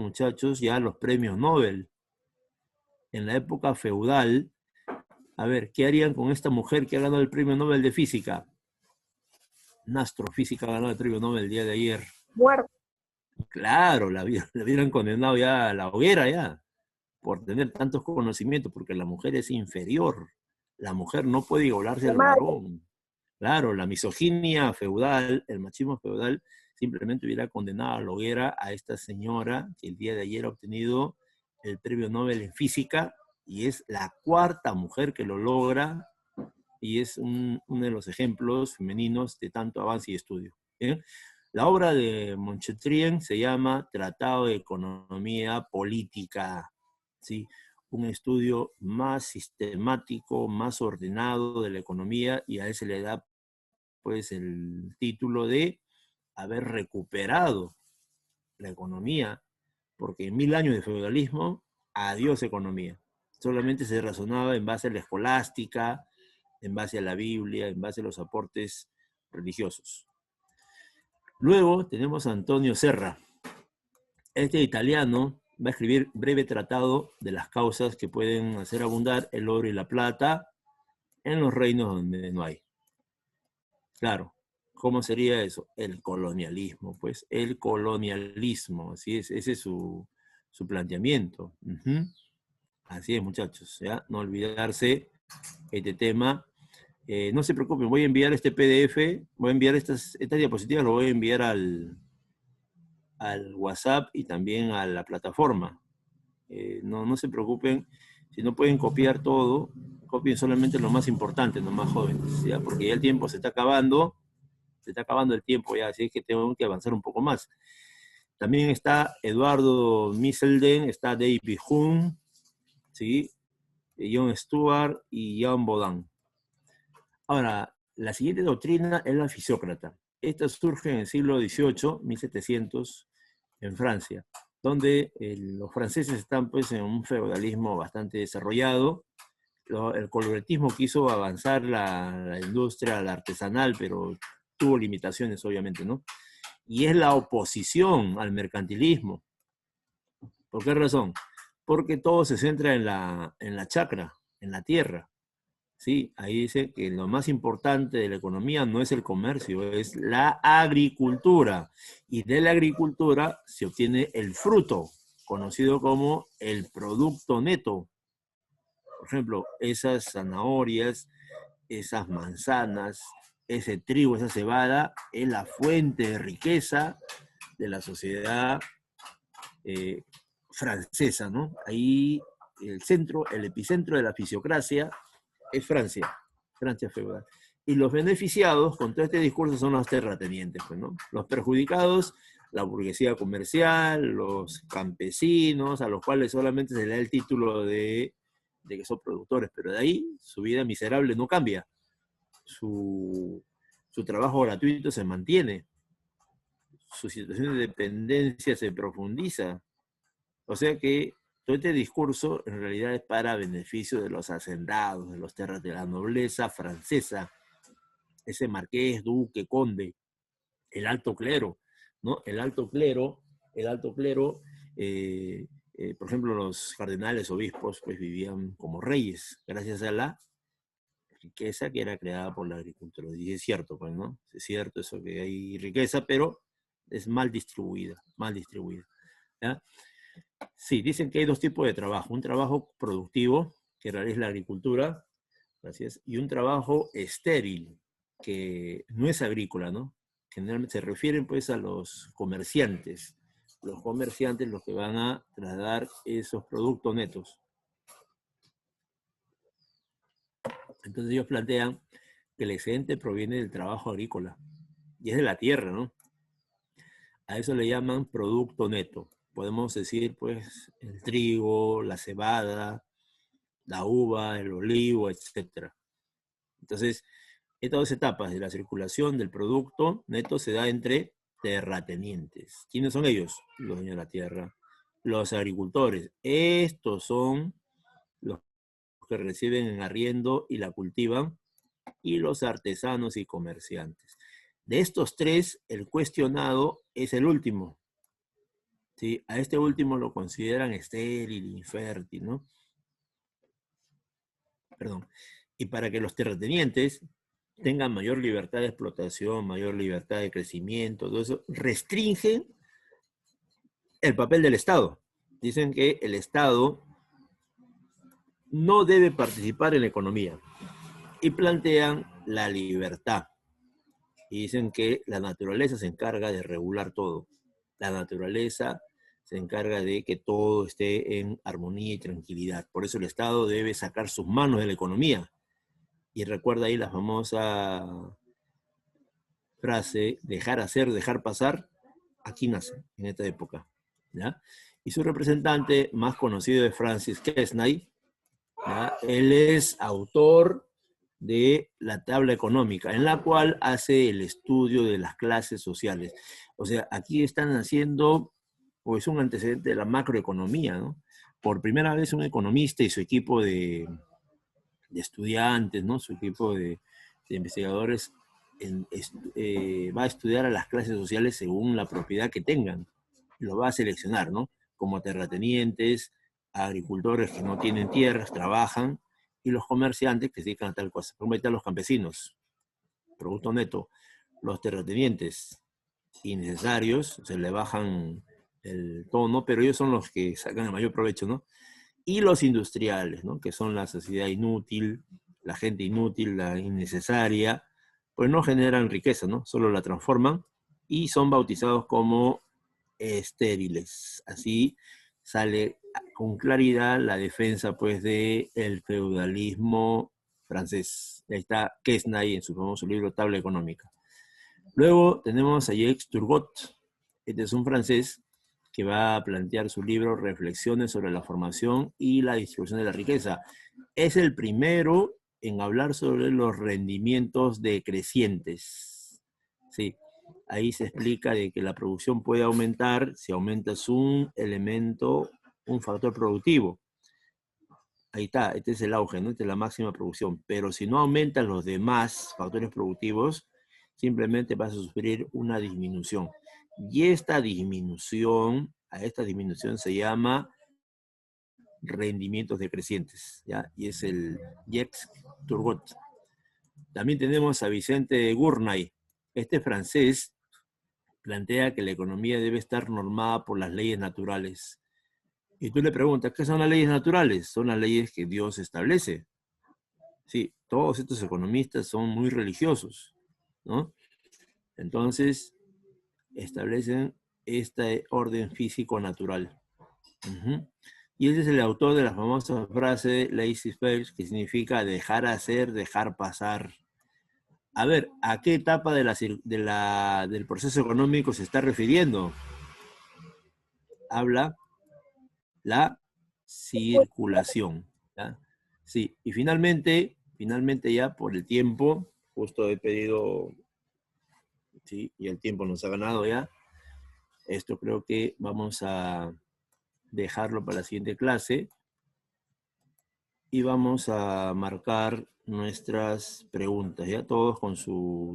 muchachos, ya los premios Nobel. En la época feudal, a ver, ¿qué harían con esta mujer que ha ganado el premio Nobel de Física? Una astrofísica ha ganado el premio Nobel el día de ayer. Muerto. Claro, la hubieran condenado ya a la hoguera ya, por tener tantos conocimientos, porque la mujer es inferior. La mujer no puede igualarse al varón. Claro, la misoginia feudal, el machismo feudal, simplemente hubiera condenado a la hoguera a esta señora que el día de ayer ha obtenido el premio Nobel en física y es la cuarta mujer que lo logra y es uno de los ejemplos femeninos de tanto avance y estudio. ¿Bien? La obra de Montchetrien se llama Tratado de Economía Política, ¿sí? Un estudio más sistemático, más ordenado de la economía y a ese le da pues el título de haber recuperado la economía, porque en 1000 años de feudalismo, adiós economía. Solamente se razonaba en base a la escolástica, en base a la Biblia, en base a los aportes religiosos. Luego tenemos a Antonio Serra. Este italiano va a escribir breve tratado de las causas que pueden hacer abundar el oro y la plata en los reinos donde no hay. Claro, ¿cómo sería eso? El colonialismo, pues, el colonialismo, así es, ese es su planteamiento. Así es, muchachos, ¿ya? No olvidarse este tema. No se preocupen, voy a enviar este PDF, voy a enviar estas diapositivas, lo voy a enviar al WhatsApp y también a la plataforma. No se preocupen, si no pueden copiar todo, copien solamente lo más importante, los más jóvenes, ¿ya? Porque ya el tiempo se está acabando el tiempo ya, así es que tengo que avanzar un poco más. También está Eduardo Misselden, está David Hume, ¿sí? John Stuart y Jean Baudin. Ahora, la siguiente doctrina es la fisiócrata. Esta surge en el siglo XVIII, 1700, en Francia, donde los franceses están pues en un feudalismo bastante desarrollado. El coloretismo quiso avanzar la industria, la artesanal, pero tuvo limitaciones, obviamente, ¿no? Y es la oposición al mercantilismo. ¿Por qué razón? Porque todo se centra en la chacra, en la tierra. Sí, ahí dice que lo más importante de la economía no es el comercio, es la agricultura. Y de la agricultura se obtiene el fruto, conocido como el producto neto. Por ejemplo, esas zanahorias, esas manzanas, ese trigo, esa cebada, es la fuente de riqueza de la sociedad francesa, ¿no? Ahí el epicentro de la fisiocracia es Francia, Francia feudal. Y los beneficiados con todo este discurso son los terratenientes, pues, ¿no? Los perjudicados, la burguesía comercial, los campesinos, a los cuales solamente se le da el título de que son productores, pero de ahí su vida miserable no cambia. Su trabajo gratuito se mantiene, su situación de dependencia se profundiza. O sea que todo este discurso en realidad es para beneficio de los hacendados, de los terras de la nobleza francesa, ese marqués, duque, conde, el alto clero, ¿no? El alto clero, por ejemplo, los cardenales, obispos, pues vivían como reyes, gracias a la riqueza que era creada por la agricultura. Y es cierto, pues, ¿no? Es cierto eso que hay riqueza, pero es mal distribuida, mal distribuida. ¿Ya? Sí, dicen que hay dos tipos de trabajo. Un trabajo productivo, que en realidad es la agricultura, gracias, y un trabajo estéril, que no es agrícola, ¿no? Generalmente se refieren pues a los comerciantes. Los comerciantes los que van a trasladar esos productos netos. Entonces ellos plantean que el excedente proviene del trabajo agrícola y es de la tierra, ¿no? A eso le llaman producto neto. Podemos decir, pues, el trigo, la cebada, la uva, el olivo, etc. Entonces, estas dos etapas de la circulación del producto neto se da entre terratenientes. ¿Quiénes son ellos? Los dueños de la tierra. Los agricultores. Estos son los que reciben en arriendo y la cultivan, y los artesanos y comerciantes. De estos tres, el cuestionado es el último. ¿Sí? A este último lo consideran estéril, infértil, ¿no? Perdón. Y para que los terratenientes tengan mayor libertad de explotación, mayor libertad de crecimiento, todo eso, restringen el papel del Estado. Dicen que el Estado no debe participar en la economía y plantean la libertad. Y dicen que la naturaleza se encarga de regular todo. La naturaleza se encarga de que todo esté en armonía y tranquilidad. Por eso el Estado debe sacar sus manos de la economía. Y recuerda ahí la famosa frase, dejar hacer, dejar pasar, aquí nace, en esta época. ¿Ya? Y su representante más conocido es Francis Quesnay. ¿Ya? Él es autor de la tabla económica, en la cual hace el estudio de las clases sociales. O sea, aquí están haciendo, o es un antecedente de la macroeconomía, ¿no? Por primera vez un economista y su equipo de estudiantes, ¿no? Su equipo de investigadores va a estudiar a las clases sociales según la propiedad que tengan. Lo va a seleccionar, ¿no? Como terratenientes, agricultores que no tienen tierras, trabajan, y los comerciantes que se dedican a tal cosa. Por ejemplo, los campesinos, producto neto, los terratenientes innecesarios, se le bajan el tono, pero ellos son los que sacan el mayor provecho, ¿no? Y los industriales, ¿no? Que son la sociedad inútil, la gente inútil, la innecesaria, pues no generan riqueza, ¿no? Solo la transforman y son bautizados como estériles. Así sale con claridad la defensa, pues, del feudalismo francés. Ahí está Quesnay en su famoso libro Tabla Económica. Luego tenemos a Jacques Turgot. Este es un francés que va a plantear su libro Reflexiones sobre la formación y la distribución de la riqueza. Es el primero en hablar sobre los rendimientos decrecientes. Sí, ahí se explica de que la producción puede aumentar si aumentas un elemento, un factor productivo. Ahí está, este es el auge, ¿no? Esta es la máxima producción. Pero si no aumentan los demás factores productivos, simplemente vas a sufrir una disminución. Y esta disminución, a esta disminución se llama rendimientos decrecientes, ¿ya? Y es el Jacques Turgot. También tenemos a Vicente Gurnay. Este francés plantea que la economía debe estar normada por las leyes naturales. Y tú le preguntas, ¿qué son las leyes naturales? Son las leyes que Dios establece. Sí, todos estos economistas son muy religiosos, ¿no? Entonces, establecen este orden físico natural. Y ese es el autor de la famosa frase laissez-faire, que significa dejar hacer, dejar pasar. A ver, ¿a qué etapa del proceso económico se está refiriendo? Habla la circulación. ¿Ya? Sí, y finalmente ya por el tiempo, justo he pedido, sí, y el tiempo nos ha ganado ya. Esto creo que vamos a dejarlo para la siguiente clase y vamos a marcar nuestras preguntas, ya todos con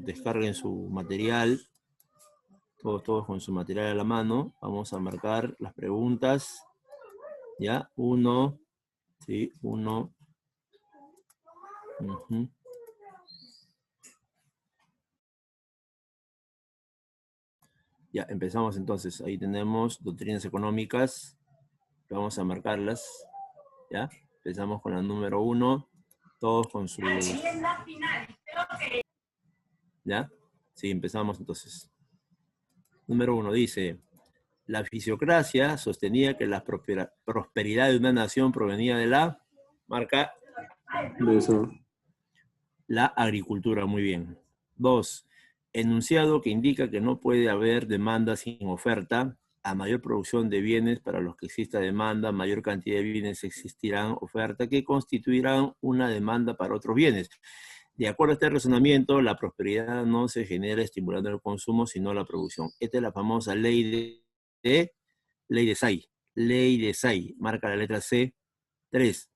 descarguen su material, todos con su material a la mano. Vamos a marcar las preguntas, ya, uno, sí, uno. Ya, empezamos entonces. Ahí tenemos doctrinas económicas. Vamos a marcarlas. ¿Ya? Empezamos con la número 1. Todos con sus... ¿Ya? Sí, empezamos entonces. Número 1 dice: la fisiocracia sostenía que la prosperidad de una nación provenía de la marca De eso. la agricultura. Muy bien. 2. Enunciado que indica que no puede haber demanda sin oferta. A mayor producción de bienes para los que exista demanda, mayor cantidad de bienes existirán oferta que constituirán una demanda para otros bienes. De acuerdo a este razonamiento, la prosperidad no se genera estimulando el consumo, sino la producción. Esta es la famosa ley de Say. Ley de Say. Marca la letra C. 3.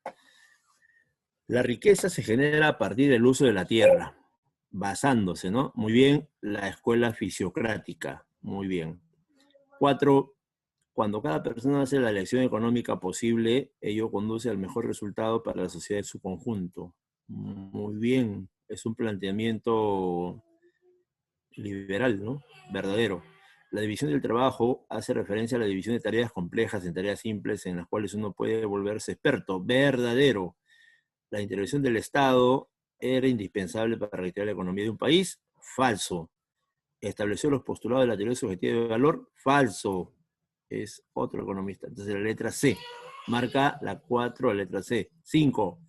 La riqueza se genera a partir del uso de la tierra, basándose, ¿no? Muy bien, la escuela fisiocrática. Muy bien. 4. Cuando cada persona hace la elección económica posible, ello conduce al mejor resultado para la sociedad en su conjunto. Muy bien. Es un planteamiento liberal, ¿no? Verdadero. La división del trabajo hace referencia a la división de tareas complejas en tareas simples en las cuales uno puede volverse experto. Verdadero. La intervención del Estado era indispensable para reactivar la economía de un país. Falso. Estableció los postulados de la teoría subjetiva de valor. Falso. Es otro economista. Entonces la letra C. Marca la 4, la letra C. 5.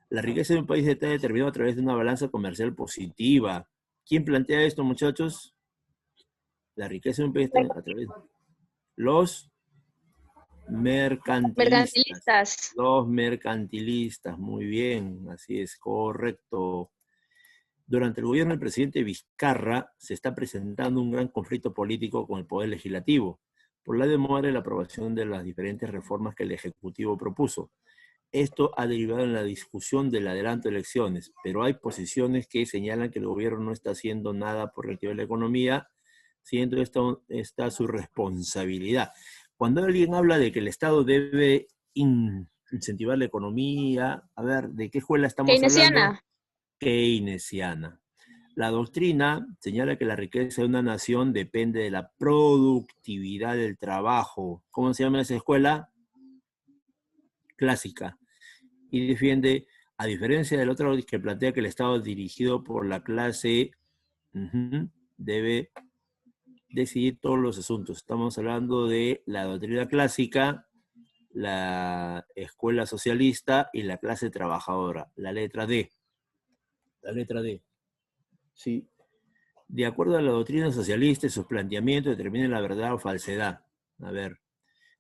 La riqueza de un país está determinada a través de una balanza comercial positiva. ¿Quién plantea esto, muchachos? La riqueza de un país está a través de los mercantilistas. Mercantilistas. Los mercantilistas, muy bien, así es, correcto. Durante el gobierno del presidente Vizcarra se está presentando un gran conflicto político con el Poder Legislativo por la demora en la aprobación de las diferentes reformas que el Ejecutivo propuso. Esto ha derivado en la discusión del adelanto de elecciones, pero hay posiciones que señalan que el gobierno no está haciendo nada por reactivar la economía, siendo esta su responsabilidad. Cuando alguien habla de que el Estado debe incentivar la economía, a ver, ¿de qué escuela estamos hablando? Keynesiana. Keynesiana. La doctrina señala que la riqueza de una nación depende de la productividad del trabajo. ¿Cómo se llama esa escuela? Clásica. Y defiende, a diferencia del otro que plantea que el Estado dirigido por la clase debe decidir todos los asuntos. Estamos hablando de la doctrina clásica, la escuela socialista y la clase trabajadora. La letra D. La letra D. Sí. De acuerdo a la doctrina socialista y sus planteamientos determinan la verdad o falsedad. A ver,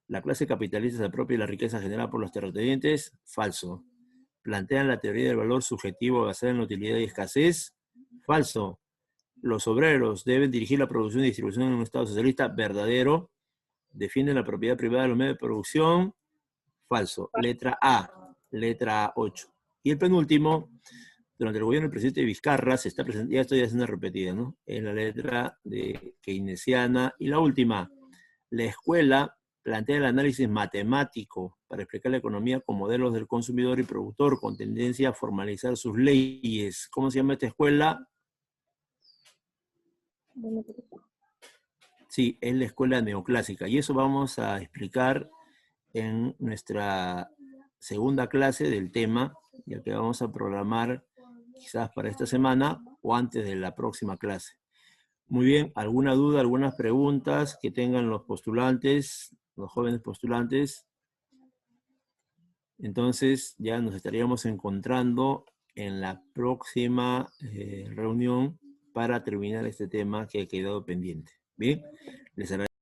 la clase capitalista se apropia de la riqueza generada por los terratenientes. Falso. Plantean la teoría del valor subjetivo basada en la utilidad y escasez. Falso. Los obreros deben dirigir la producción y distribución en un Estado socialista. Verdadero. Defienden la propiedad privada de los medios de producción. Falso. Letra A. Letra A, 8. Y el penúltimo, durante el gobierno del presidente Vizcarra se está presentando, ya estoy haciendo repetida, ¿no? En la letra de keynesiana. Y la última, la escuela plantea el análisis matemático para explicar la economía con modelos del consumidor y productor con tendencia a formalizar sus leyes. ¿Cómo se llama esta escuela? Sí, es la escuela neoclásica. Y eso vamos a explicar en nuestra segunda clase del tema, ya que vamos a programar quizás para esta semana o antes de la próxima clase. Muy bien, ¿alguna duda, algunas preguntas que tengan los postulantes, los jóvenes postulantes? Entonces ya nos estaríamos encontrando en la próxima reunión para terminar este tema que ha quedado pendiente. Bien, les agradezco.